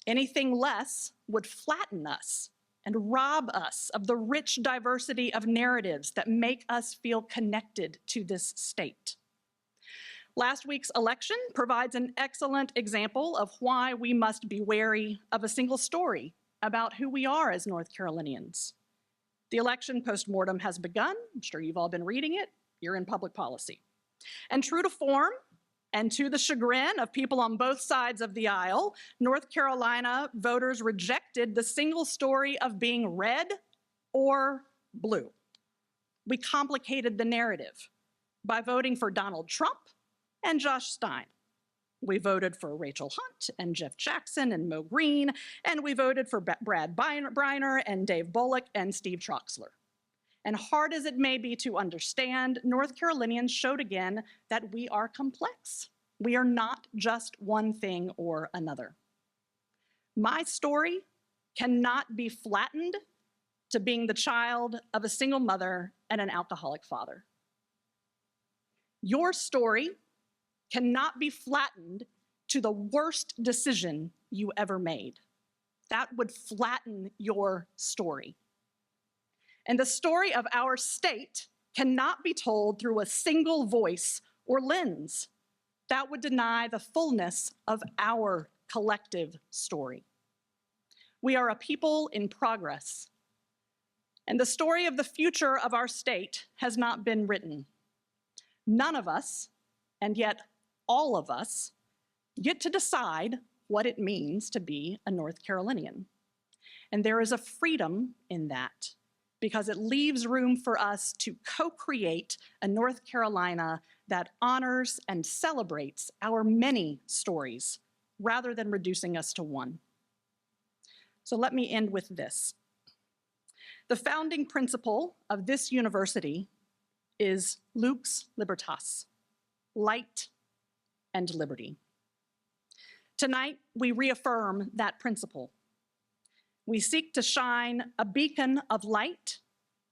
Anything less would flatten us and rob us of the rich diversity of narratives that make us feel connected to this state. Last week's election provides an excellent example of why we must be wary of a single story about who we are as North Carolinians. The election postmortem has begun. I'm sure you've all been reading it. You're in public policy. And true to form, and to the chagrin of people on both sides of the aisle, North Carolina voters rejected the single story of being red or blue. We complicated the narrative by voting for Donald Trump and Josh Stein. We voted for Rachel Hunt and Jeff Jackson and Mo Green, and we voted for Brad Briner and Dave Bullock and Steve Troxler. And hard as it may be to understand, North Carolinians showed again that we are complex. We are not just one thing or another. My story cannot be flattened to being the child of a single mother and an alcoholic father. Your story cannot be flattened to the worst decision you ever made. That would flatten your story. And the story of our state cannot be told through a single voice or lens. That would deny the fullness of our collective story. We are a people in progress, and the story of the future of our state has not been written. None of us, and yet all of us, get to decide what it means to be a North Carolinian. And there is a freedom in that because it leaves room for us to co-create a North Carolina that honors and celebrates our many stories rather than reducing us to one. So let me end with this. The founding principle of this university is Lux Libertas, light and liberty. Tonight, we reaffirm that principle. We seek to shine a beacon of light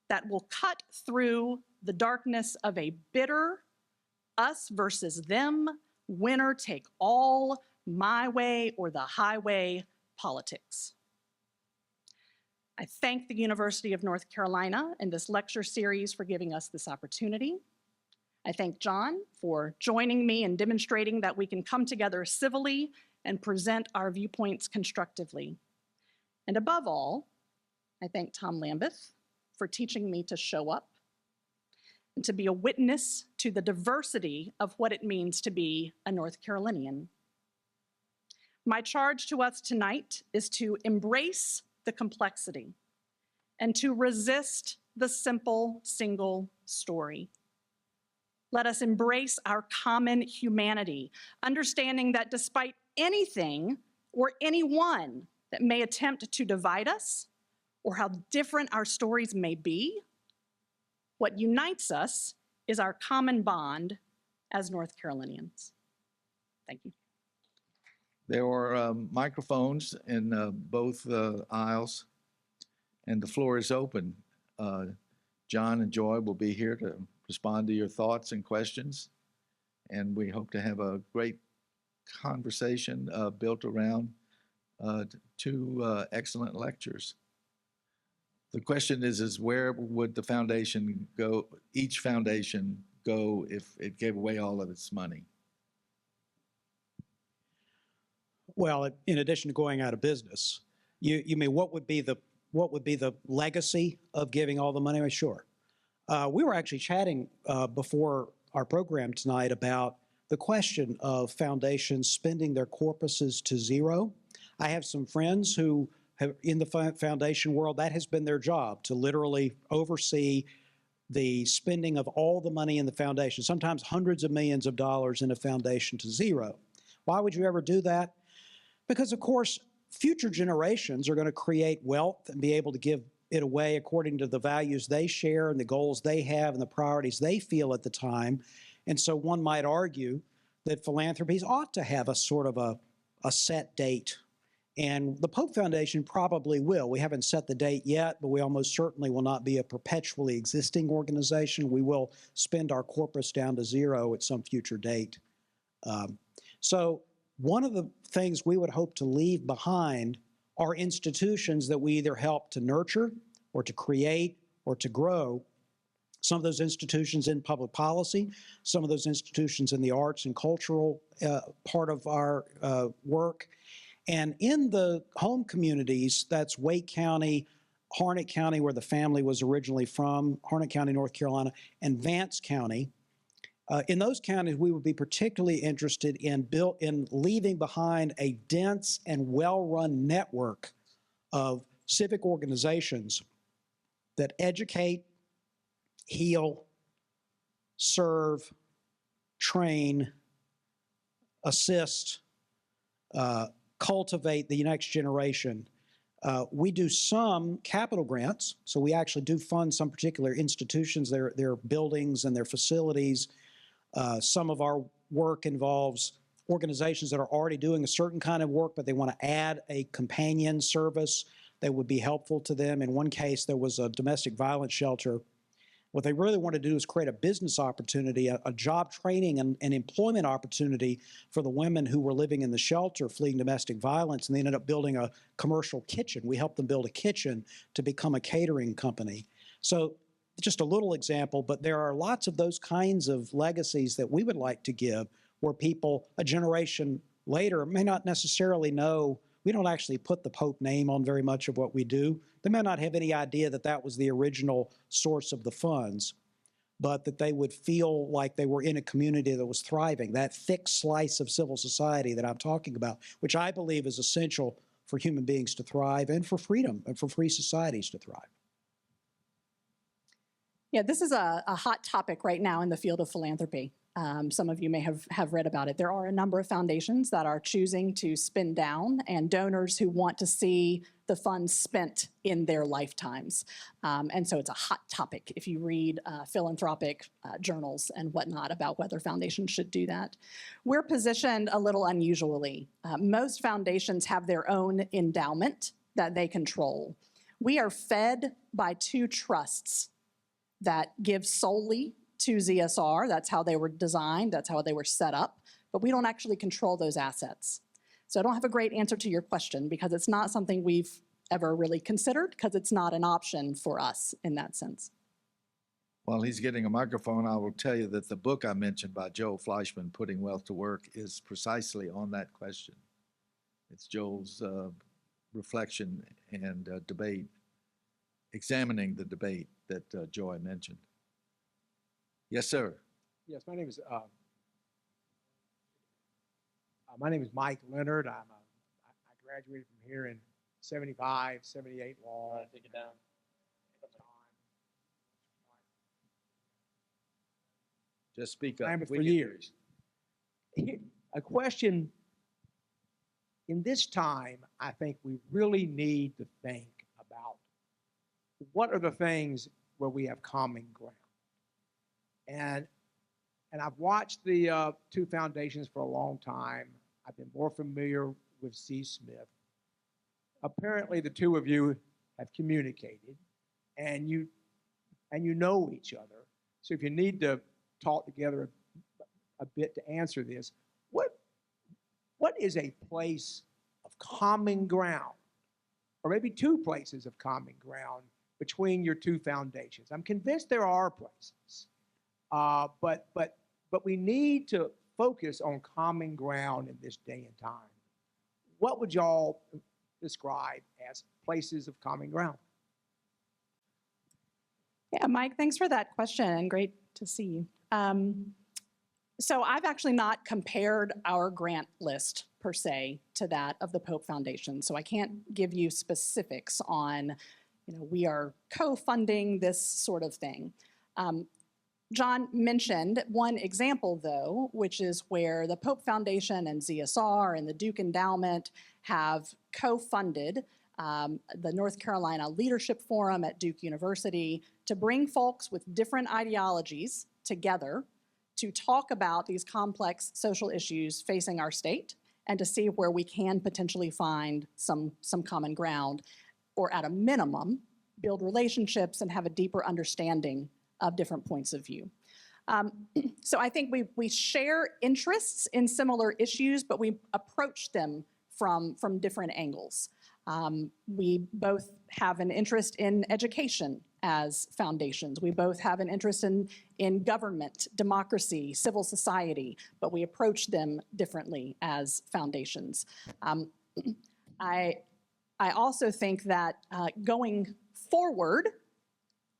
that will cut through the darkness of a bitter, us versus them, winner take all, my way or the highway politics. I thank the University of North Carolina and this lecture series for giving us this opportunity. I thank John for joining me and demonstrating that we can come together civilly and present our viewpoints constructively. And above all, I thank Tom Lambeth for teaching me to show up and to be a witness to the diversity of what it means to be a North Carolinian. My charge to us tonight is to embrace the complexity and to resist the simple single story. Let us embrace our common humanity, understanding that despite anything or anyone that may attempt to divide us, or how different our stories may be, what unites us is our common bond as North Carolinians. Thank you. There are microphones in both aisles, and the floor is open. John and Joy will be here to respond to your thoughts and questions, and we hope to have a great conversation built around two excellent lectures. The question is where would the foundation go, each foundation go if it gave away all of its money? Well, in addition to going out of business, you mean what would be the legacy of giving all the money? Sure. We were actually chatting before our program tonight about the question of foundations spending their corpuses to zero. I have some friends who have, in the foundation world, that has been their job, to literally oversee the spending of all the money in the foundation, sometimes hundreds of millions of dollars in a foundation to zero. Why would you ever do that? Because, of course, future generations are going to create wealth and be able to give it away according to the values they share and the goals they have and the priorities they feel at the time. And so one might argue that philanthropies ought to have a sort of a set date. And the Pope Foundation probably will. We haven't set the date yet, but we almost certainly will not be a perpetually existing organization. We will spend our corpus down to zero at some future date. So one of the things we would hope to leave behind are institutions that we either help to nurture or to create or to grow. Some of those institutions in public policy, some of those institutions in the arts and cultural part of our work. And in the home communities, that's Wake County, Harnett County, where the family was originally from, Harnett County, North Carolina, and Vance County. In those counties, we would be particularly interested in leaving behind a dense and well-run network of civic organizations that educate, heal, serve, train, assist, cultivate the next generation. We do some capital grants, so we actually do fund some particular institutions, their buildings and their facilities. Some of our work involves organizations that are already doing a certain kind of work, but they want to add a companion service that would be helpful to them. In one case, there was a domestic violence shelter. What they really want to do is create a business opportunity, a job training and employment opportunity for the women who were living in the shelter fleeing domestic violence, and they ended up building a commercial kitchen. We helped them build a kitchen to become a catering company. So just a little example, but there are lots of those kinds of legacies that we would like to give where people a generation later may not necessarily know. We don't actually put the Pope name on very much of what we do. They may not have any idea that that was the original source of the funds, but that they would feel like they were in a community that was thriving, that thick slice of civil society that I'm talking about, which I believe is essential for human beings to thrive and for freedom and for free societies to thrive. Yeah, this is a hot topic right now in the field of philanthropy. Some of you may have read about it. There are a number of foundations that are choosing to spin down and donors who want to see the funds spent in their lifetimes. And so it's a hot topic if you read philanthropic journals and whatnot about whether foundations should do that. We're positioned a little unusually. Most foundations have their own endowment that they control. We are fed by two trusts that give solely to ZSR. That's how they were designed, that's how they were set up, but we don't actually control those assets. So I don't have a great answer to your question because it's not something we've ever really considered because it's not an option for us in that sense. While he's getting a microphone, I will tell you that the book I mentioned by Joel Fleischman, Putting Wealth to Work, is precisely on that question. It's Joel's reflection and debate, examining the debate that Joy mentioned. Yes, sir. Yes, my name is Mike Leonard. I graduated from here in 75, 78 law. Take it down. Just speak up. Lambeth We for can hear years. A question, in this time, I think we really need to think about what are the things where we have common ground. And I've watched the two foundations for a long time. I've been more familiar with C. Smith. Apparently, the two of you have communicated, and you know each other. So if you need to talk together a bit to answer this, what is a place of common ground, or maybe two places of common ground between your two foundations? I'm convinced there are places. But we need to focus on common ground in this day and time. What would y'all describe as places of common ground? Yeah, Mike, thanks for that question and great to see you. So I've actually not compared our grant list per se to that of the Pope Foundation. So I can't give you specifics on, we are co-funding this sort of thing. John mentioned one example, though, which is where the Pope Foundation and ZSR and the Duke Endowment have co-funded the North Carolina Leadership Forum at Duke University to bring folks with different ideologies together to talk about these complex social issues facing our state and to see where we can potentially find some common ground, or at a minimum, build relationships and have a deeper understanding of different points of view. So I think we share interests in similar issues, but we approach them from different angles. We both have an interest in education as foundations. We both have an interest in government, democracy, civil society, but we approach them differently as foundations. I also think that going forward,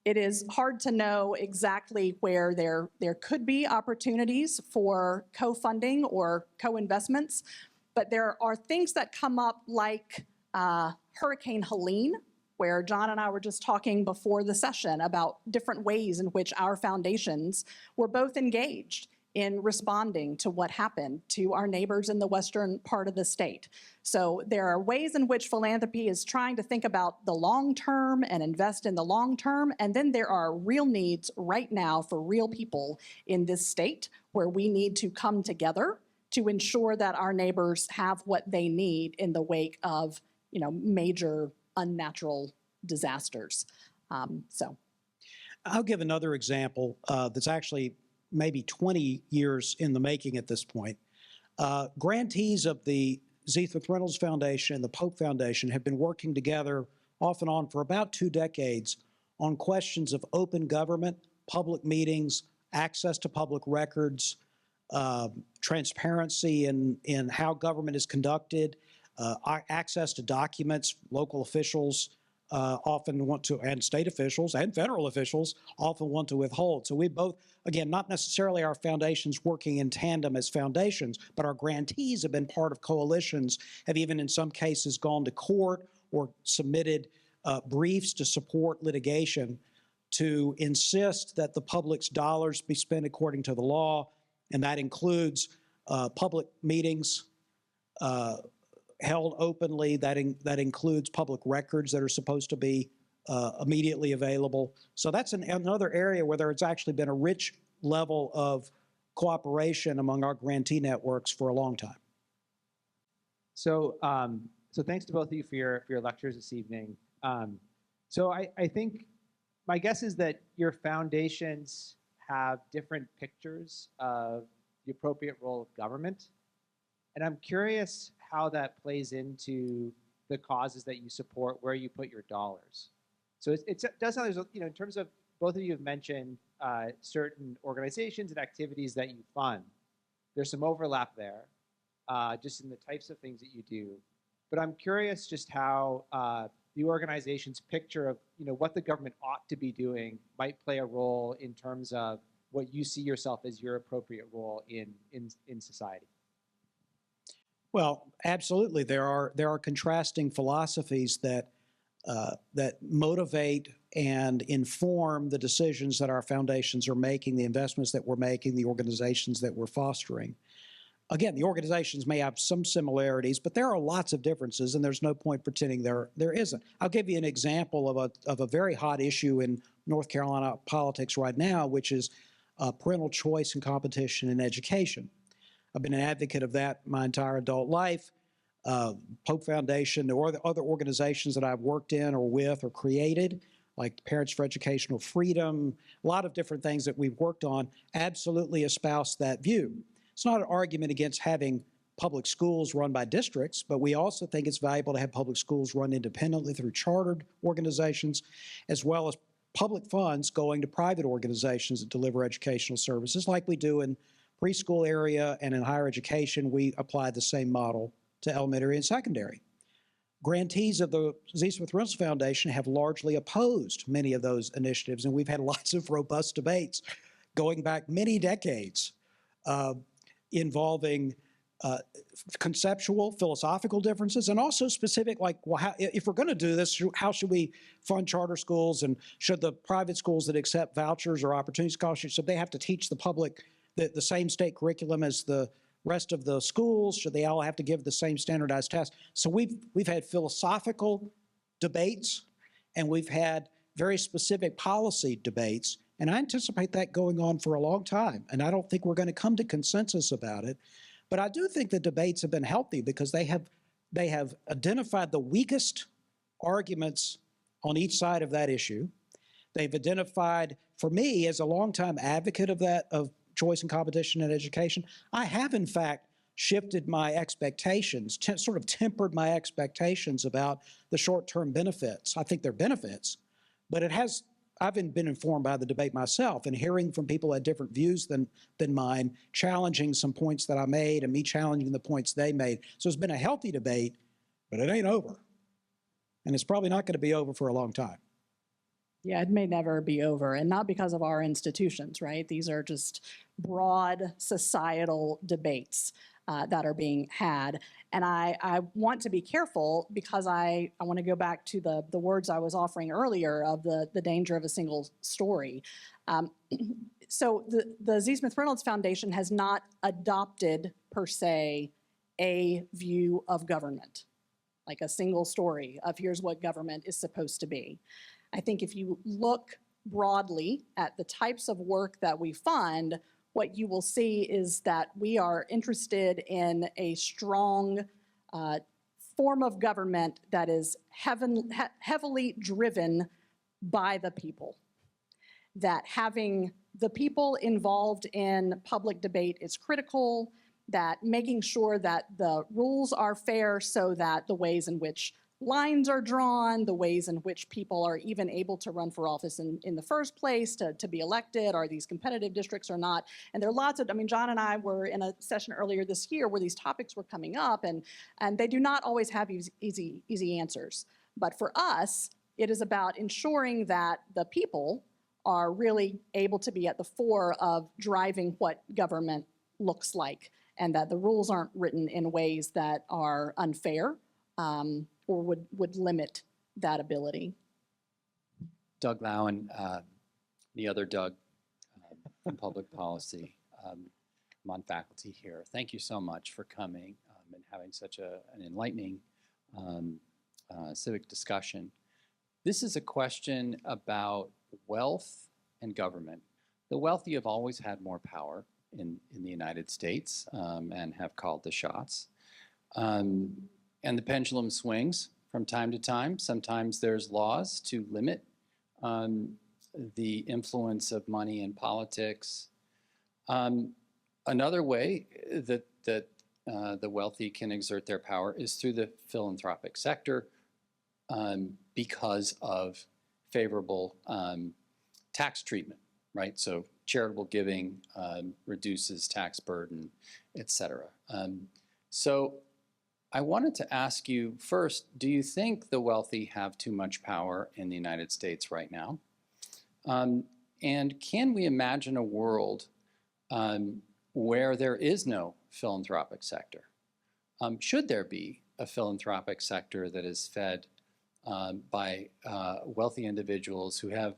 it is hard to know exactly where there could be opportunities for co-funding or co-investments, but there are things that come up like Hurricane Helene, where John and I were just talking before the session about different ways in which our foundations were both engaged in responding to what happened to our neighbors in the western part of the state. So there are ways in which philanthropy is trying to think about the long term and invest in the long term, and then there are real needs right now for real people in this state where we need to come together to ensure that our neighbors have what they need in the wake of, major unnatural disasters. I'll give another example that's actually maybe 20 years in the making at this point. Grantees of the Zeathworth Reynolds Foundation and the Pope Foundation have been working together off and on for about 2 decades on questions of open government, public meetings, access to public records, transparency in how government is conducted, access to documents, local officials, often want to, and state officials and federal officials often want to withhold. So we both, again, not necessarily our foundations working in tandem as foundations, but our grantees have been part of coalitions, have even in some cases gone to court or submitted briefs to support litigation to insist that the public's dollars be spent according to the law, and that includes public meetings held openly, that includes public records that are supposed to be immediately available. So that's another area where there's actually been a rich level of cooperation among our grantee networks for a long time. So, so thanks to both of you for your lectures this evening. So I think my guess is that your foundations have different pictures of the appropriate role of government. And I'm curious how that plays into the causes that you support, where you put your dollars. So it does sound, there's, in terms of, both of you have mentioned certain organizations and activities that you fund. There's some overlap there, just in the types of things that you do. But I'm curious just how the organization's picture of what the government ought to be doing might play a role in terms of what you see yourself as your appropriate role in society. Well, absolutely. There are contrasting philosophies that motivate and inform the decisions that our foundations are making, the investments that we're making, the organizations that we're fostering. Again, the organizations may have some similarities, but there are lots of differences, and there's no point pretending there isn't. I'll give you an example of a very hot issue in North Carolina politics right now, which is parental choice and competition in education. I've been an advocate of that my entire adult life. Pope Foundation or the other organizations that I've worked in or with or created, like Parents for Educational Freedom, a lot of different things that we've worked on, absolutely espouse that view. It's not an argument against having public schools run by districts, but we also think it's valuable to have public schools run independently through chartered organizations, as well as public funds going to private organizations that deliver educational services like we do in preschool area and in higher education. We apply the same model to elementary and secondary. Grantees of the Z. Smith Reynolds Foundation have largely opposed many of those initiatives, and we've had lots of robust debates going back many decades involving conceptual, philosophical differences, and also specific, like, well, if we're going to do this, how should we fund charter schools, and should the private schools that accept vouchers or opportunity scholarships, should they have to teach the public the same state curriculum as the rest of the schools? Should they all have to give the same standardized test? So we've had philosophical debates, and we've had very specific policy debates, and I anticipate that going on for a long time. And I don't think we're going to come to consensus about it. But I do think the debates have been healthy because they have identified the weakest arguments on each side of that issue. They've identified, for me, as a longtime advocate of choice and competition in education, I have in fact shifted my expectations, sort of tempered my expectations about the short-term benefits. I think they're benefits, but I've been informed by the debate myself and hearing from people who had different views than mine, challenging some points that I made and me challenging the points they made. So it's been a healthy debate, but it ain't over. And it's probably not going to be over for a long time. Yeah, it may never be over, and not because of our institutions, right? These are just broad societal debates that are being had. And I want to be careful because I want to go back to the words I was offering earlier of the danger of a single story. So the Z. Smith Reynolds Foundation has not adopted, per se, a view of government, like a single story of here's what government is supposed to be. I think if you look broadly at the types of work that we fund, what you will see is that we are interested in a strong form of government that is heavily driven by the people. That having the people involved in public debate is critical, that making sure that the rules are fair so that the ways in which lines are drawn, the ways in which people are even able to run for office in the first place, to be elected, are these competitive districts or not. And there are lots of, I mean, John and I were in a session earlier this year where these topics were coming up, and they do not always have easy answers. But for us, It is about ensuring that the people are really able to be at the fore of driving what government looks like, and that the rules aren't written in ways that are unfair or would limit that ability. Doug Lowen, the other Doug from Public Policy. I'm on faculty here. Thank you so much for coming and having such an enlightening civic discussion. This is a question about wealth and government. The wealthy have always had more power in the United States and have called the shots. And the pendulum swings from time to time. Sometimes there's laws to limit the influence of money in politics. Another way that the wealthy can exert their power is through the philanthropic sector because of favorable tax treatment, right? So charitable giving reduces tax burden, et cetera. So I wanted to ask you first, do you think the wealthy have too much power in the United States right now? And can we imagine a world where there is no philanthropic sector? Should there be a philanthropic sector that is fed by wealthy individuals who have,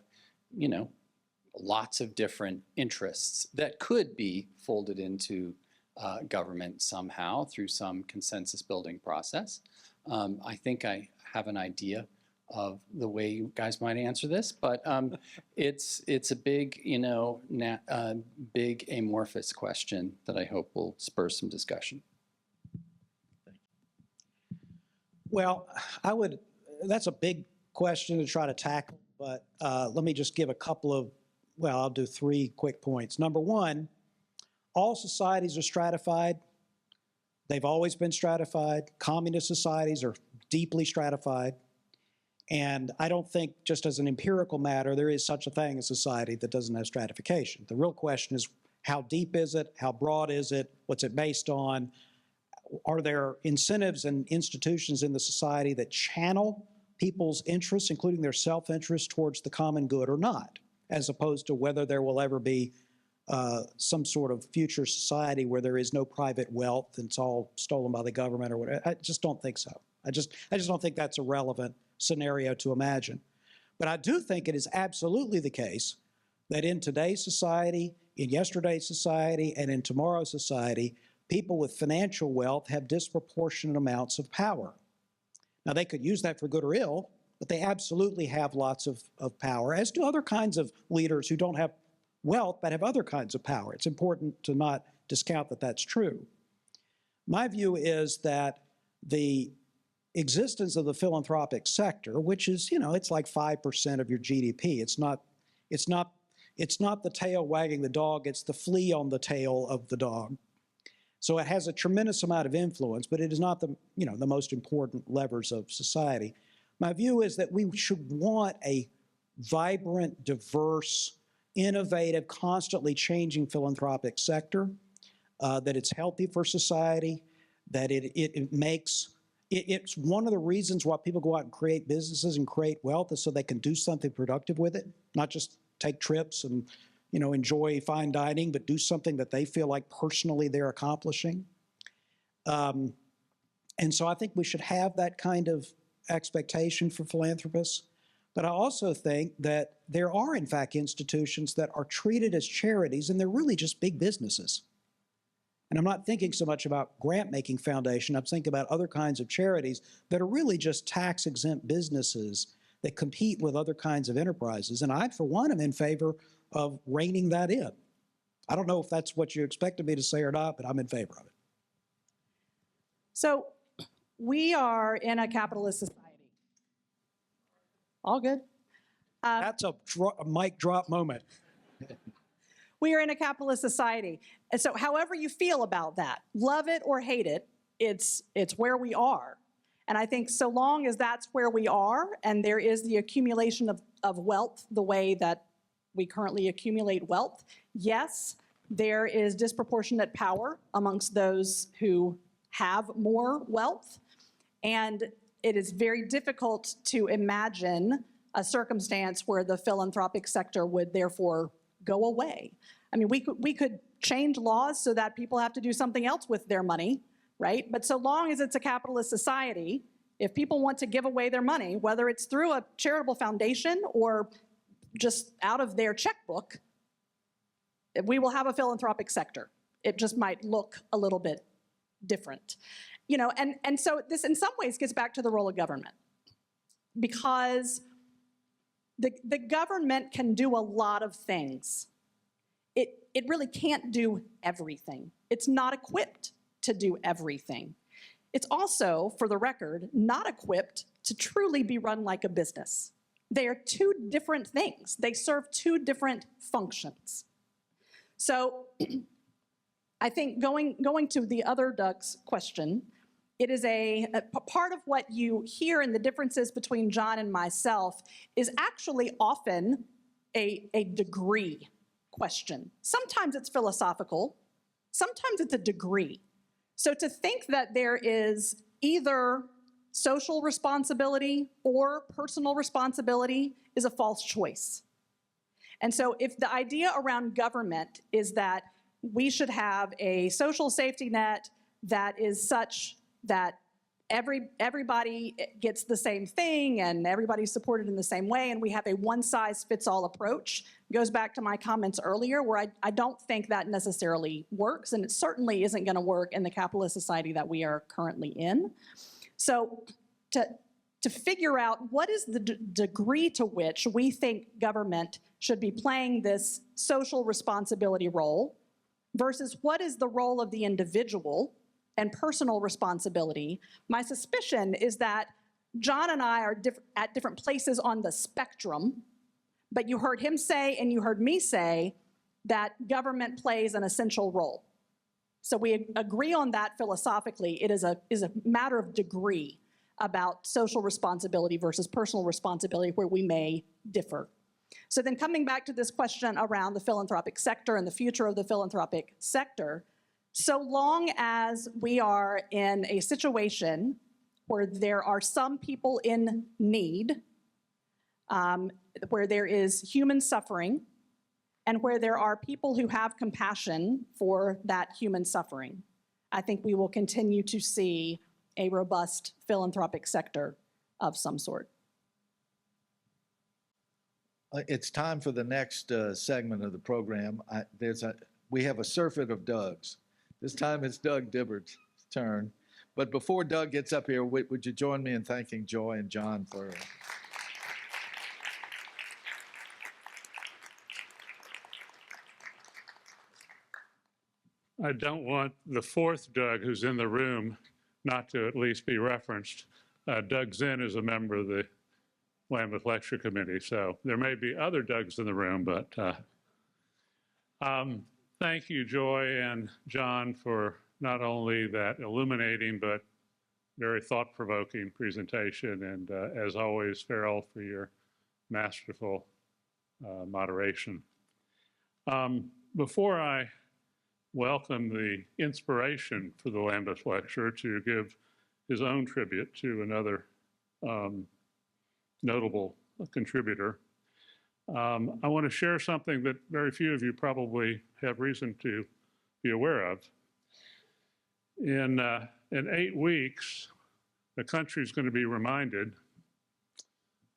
you know, lots of different interests that could be folded into government somehow through some consensus building process? I think I have an idea of the way you guys might answer this, but it's a big, you know, big amorphous question that I hope will spur some discussion. Well, that's a big question to try to tackle, but let me just give a couple of, well, I'll do 3 quick points. Number one, all societies are stratified. They've always been stratified. Communist societies are deeply stratified. And I don't think, just as an empirical matter, there is such a thing as society that doesn't have stratification. The real question is, how deep is it? How broad is it? What's it based on? Are there incentives and institutions in the society that channel people's interests, including their self-interest, towards the common good or not, as opposed to whether there will ever be some sort of future society where there is no private wealth and it's all stolen by the government or whatever. I just don't think so. I just don't think that's a relevant scenario to imagine. But I do think it is absolutely the case that in today's society, in yesterday's society, and in tomorrow's society, people with financial wealth have disproportionate amounts of power. Now, they could use that for good or ill, but they absolutely have lots of power, as do other kinds of leaders who don't have wealth but have other kinds of power. It's important to not discount that that's true. My view is that the existence of the philanthropic sector, which is, you know, it's like 5% of your GDP. It's not the tail wagging the dog, it's the flea on the tail of the dog. So it has a tremendous amount of influence, but it is not the, you know, the most important levers of society. My view is that we should want a vibrant, diverse, innovative, constantly changing philanthropic sector, that it's healthy for society, that it's one of the reasons why people go out and create businesses and create wealth is so they can do something productive with it, not just take trips and, you know, enjoy fine dining, but do something that they feel like personally they're accomplishing. And so I think we should have that kind of expectation for philanthropists. But I also think that there are, in fact, institutions that are treated as charities, and they're really just big businesses. And I'm not thinking so much about grant-making foundation. I'm thinking about other kinds of charities that are really just tax-exempt businesses that compete with other kinds of enterprises. And I, for one, am in favor of reining that in. I don't know if that's what you expected me to say or not, but I'm in favor of it. So we are in a capitalist society. All good. That's a mic drop moment. We are in a capitalist society. And so however you feel about that, love it or hate it, it's where we are. And I think so long as that's where we are and there is the accumulation of wealth the way that we currently accumulate wealth, yes, there is disproportionate power amongst those who have more wealth. And it is very difficult to imagine a circumstance where the philanthropic sector would therefore go away. I mean, we could change laws so that people have to do something else with their money, right? But so long as it's a capitalist society, if people want to give away their money, whether it's through a charitable foundation or just out of their checkbook, we will have a philanthropic sector. It just might look a little bit different. You know, and so this in some ways gets back to the role of government, because the government can do a lot of things. It really can't do everything. It's not equipped to do everything. It's also, for the record, not equipped to truly be run like a business. They are two different things. They serve two different functions. So I think going to the other Doug's question, it is a part of what you hear in the differences between John and myself is actually often a degree question. Sometimes it's philosophical, sometimes it's a degree. So to think that there is either social responsibility or personal responsibility is a false choice. And so if the idea around government is that we should have a social safety net that is such that everybody gets the same thing and everybody's supported in the same way, and we have a one-size-fits-all approach, goes back to my comments earlier where I don't think that necessarily works, and it certainly isn't going to work in the capitalist society that we are currently in. So to figure out what is the degree to which we think government should be playing this social responsibility role versus what is the role of the individual and personal responsibility, my suspicion is that John and I are at different places on the spectrum, but you heard him say and you heard me say that government plays an essential role. So we agree on that philosophically. It is a matter of degree about social responsibility versus personal responsibility where we may differ. So then coming back to this question around the philanthropic sector and the future of the philanthropic sector, so long as we are in a situation where there are some people in need, where there is human suffering, and where there are people who have compassion for that human suffering, I think we will continue to see a robust philanthropic sector of some sort. It's time for the next segment of the program. We have a surfeit of Doug's. This time it's Doug Dibbert's turn. But before Doug gets up here, would you join me in thanking Joy and John for... I don't want the fourth Doug who's in the room not to at least be referenced. Doug Zinn is a member of the Lambeth Lecture Committee, so there may be other Dougs in the room, but thank you, Joy and John, for not only that illuminating but very thought-provoking presentation, and as always, Farrell, for your masterful moderation. Before I welcome the inspiration for the Lambeth Lecture to give his own tribute to another notable contributor, I want to share something that very few of you probably have reason to be aware of. In 8 weeks, the country is going to be reminded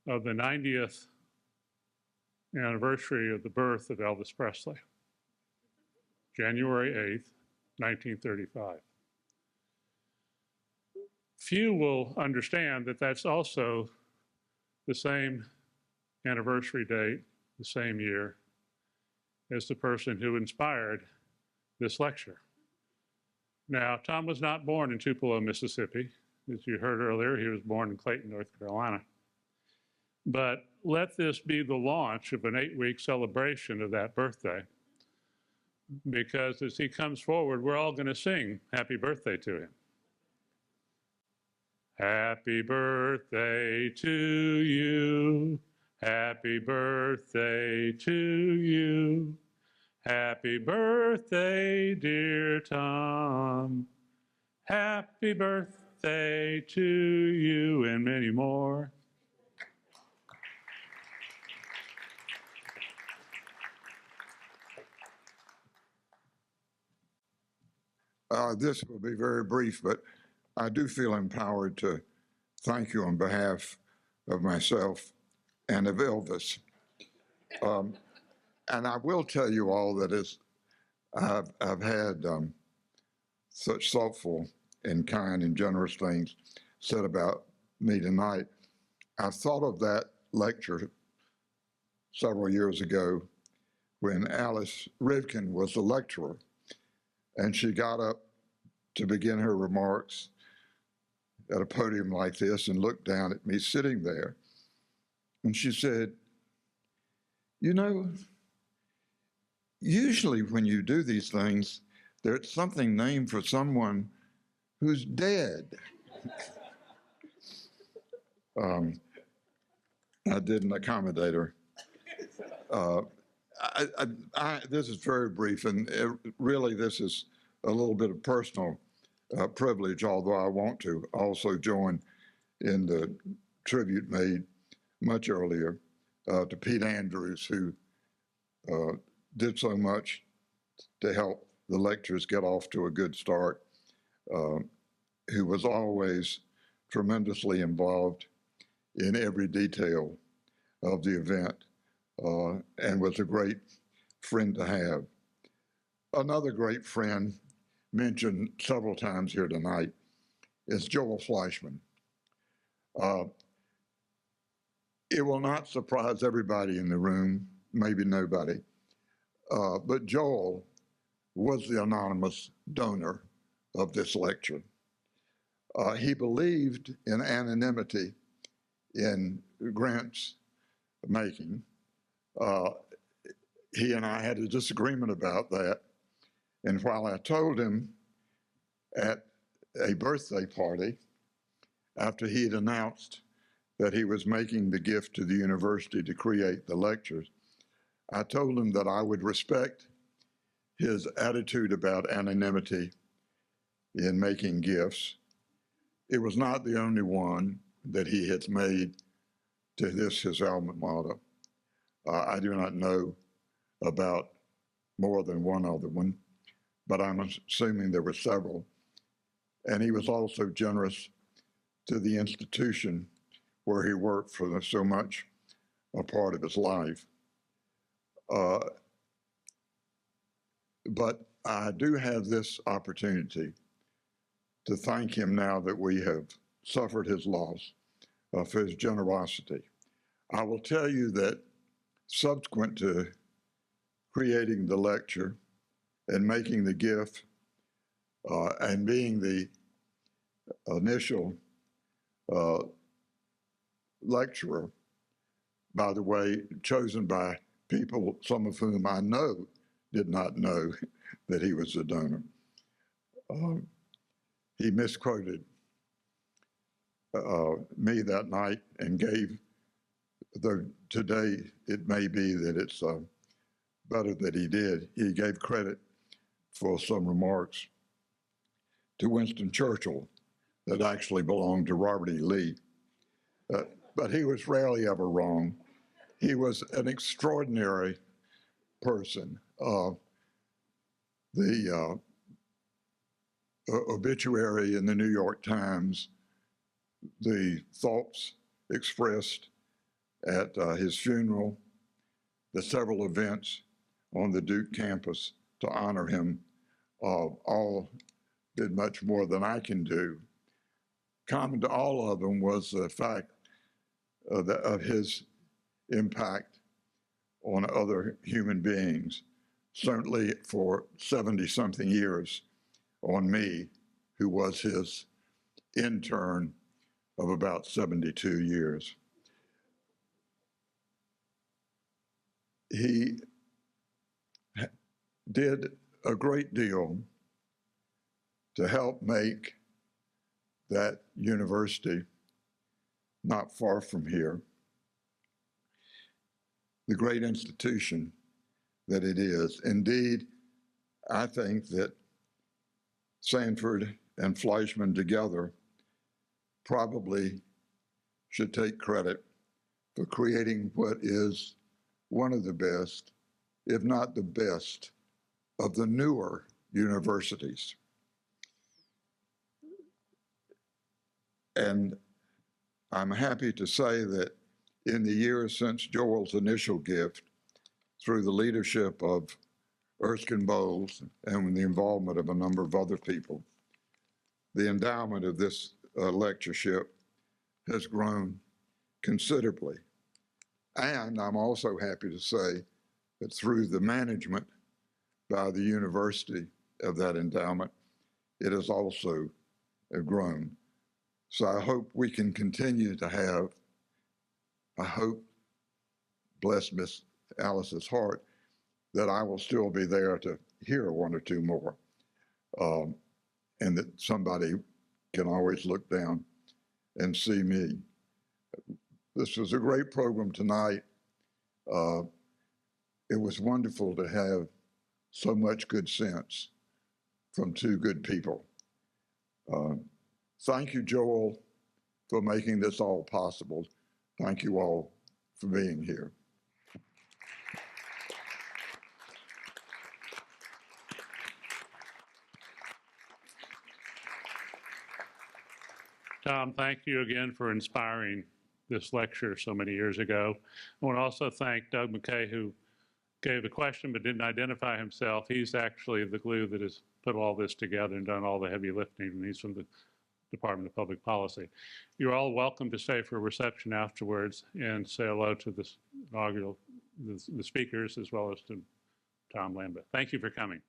of the 90th anniversary of the birth of Elvis Presley, January 8th, 1935. Few will understand that that's also the same anniversary date, the same year, as the person who inspired this lecture. Now, Tom was not born in Tupelo, Mississippi. As you heard earlier, he was born in Clayton, North Carolina. But let this be the launch of an 8-week celebration of that birthday, because as he comes forward, we're all going to sing happy birthday to him. Happy birthday to you. Happy birthday to you. Happy birthday, dear Tom. Happy birthday birthday to you, and many more. This will be very brief, but I do feel empowered to thank you on behalf of myself and of Elvis. And I will tell you all that I've had such thoughtful and kind and generous things said about me tonight. I thought of that lecture several years ago when Alice Rivkin was the lecturer, and she got up to begin her remarks at a podium like this and looked down at me sitting there. And she said, you know, usually when you do these things, there's something named for someone who's dead. I didn't accommodate her. This is very brief, and really this is a little bit of personal privilege, although I want to also join in the tribute made much earlier to Pete Andrews, who did so much to help the lectures get off to a good start, who was always tremendously involved in every detail of the event, and was a great friend to have. Another great friend mentioned several times here tonight is Joel Fleischman. It will not surprise everybody in the room, maybe nobody, but Joel was the anonymous donor of this lecture. He believed in anonymity in grants making. He and I had a disagreement about that. And while I told him at a birthday party, after he had announced that he was making the gift to the university to create the lectures, I told him that I would respect his attitude about anonymity in making gifts. It was not the only one that he has made to this, his alma mater. I do not know about more than one other one, but I'm assuming there were several. And he was also generous to the institution where he worked for so much a part of his life. But I do have this opportunity to thank him now that we have suffered his loss, for his generosity. I will tell you that subsequent to creating the lecture and making the gift and being the initial lecturer, by the way, chosen by people, some of whom I know did not know that he was a donor. He misquoted me that night and gave, though today it may be that it's better that he did, he gave credit for some remarks to Winston Churchill that actually belonged to Robert E. Lee. But he was rarely ever wrong. He was an extraordinary person. The obituary in the New York Times, the thoughts expressed at his funeral, the several events on the Duke campus to honor him, all did much more than I can do. Common to all of them was the fact of his impact on other human beings, certainly for 70-something years on me, who was his intern of about 72 years. He did a great deal to help make that university not far from here the great institution that it is. Indeed, I think that Sanford and Fleischman together probably should take credit for creating what is one of the best, if not the best, of the newer universities. And I'm happy to say that in the years since Joel's initial gift, through the leadership of Erskine Bowles and with the involvement of a number of other people, the endowment of this lectureship has grown considerably. And I'm also happy to say that through the management by the university of that endowment, it has also grown. So I hope we can continue to have, I hope, bless Miss Alice's heart, that I will still be there to hear one or two more. And that somebody can always look down and see me. This was a great program tonight. It was wonderful to have so much good sense from two good people. Thank you, Joel, for making this all possible. Thank you all for being here. Tom, thank you again for inspiring this lecture so many years ago. I want to also thank Doug McKay, who gave the question but didn't identify himself. He's actually the glue that has put all this together and done all the heavy lifting, and he's from the Department of Public Policy. You're all welcome to stay for a reception afterwards and say hello to the inaugural, the speakers, as well as to Tom Lambeth. Thank you for coming.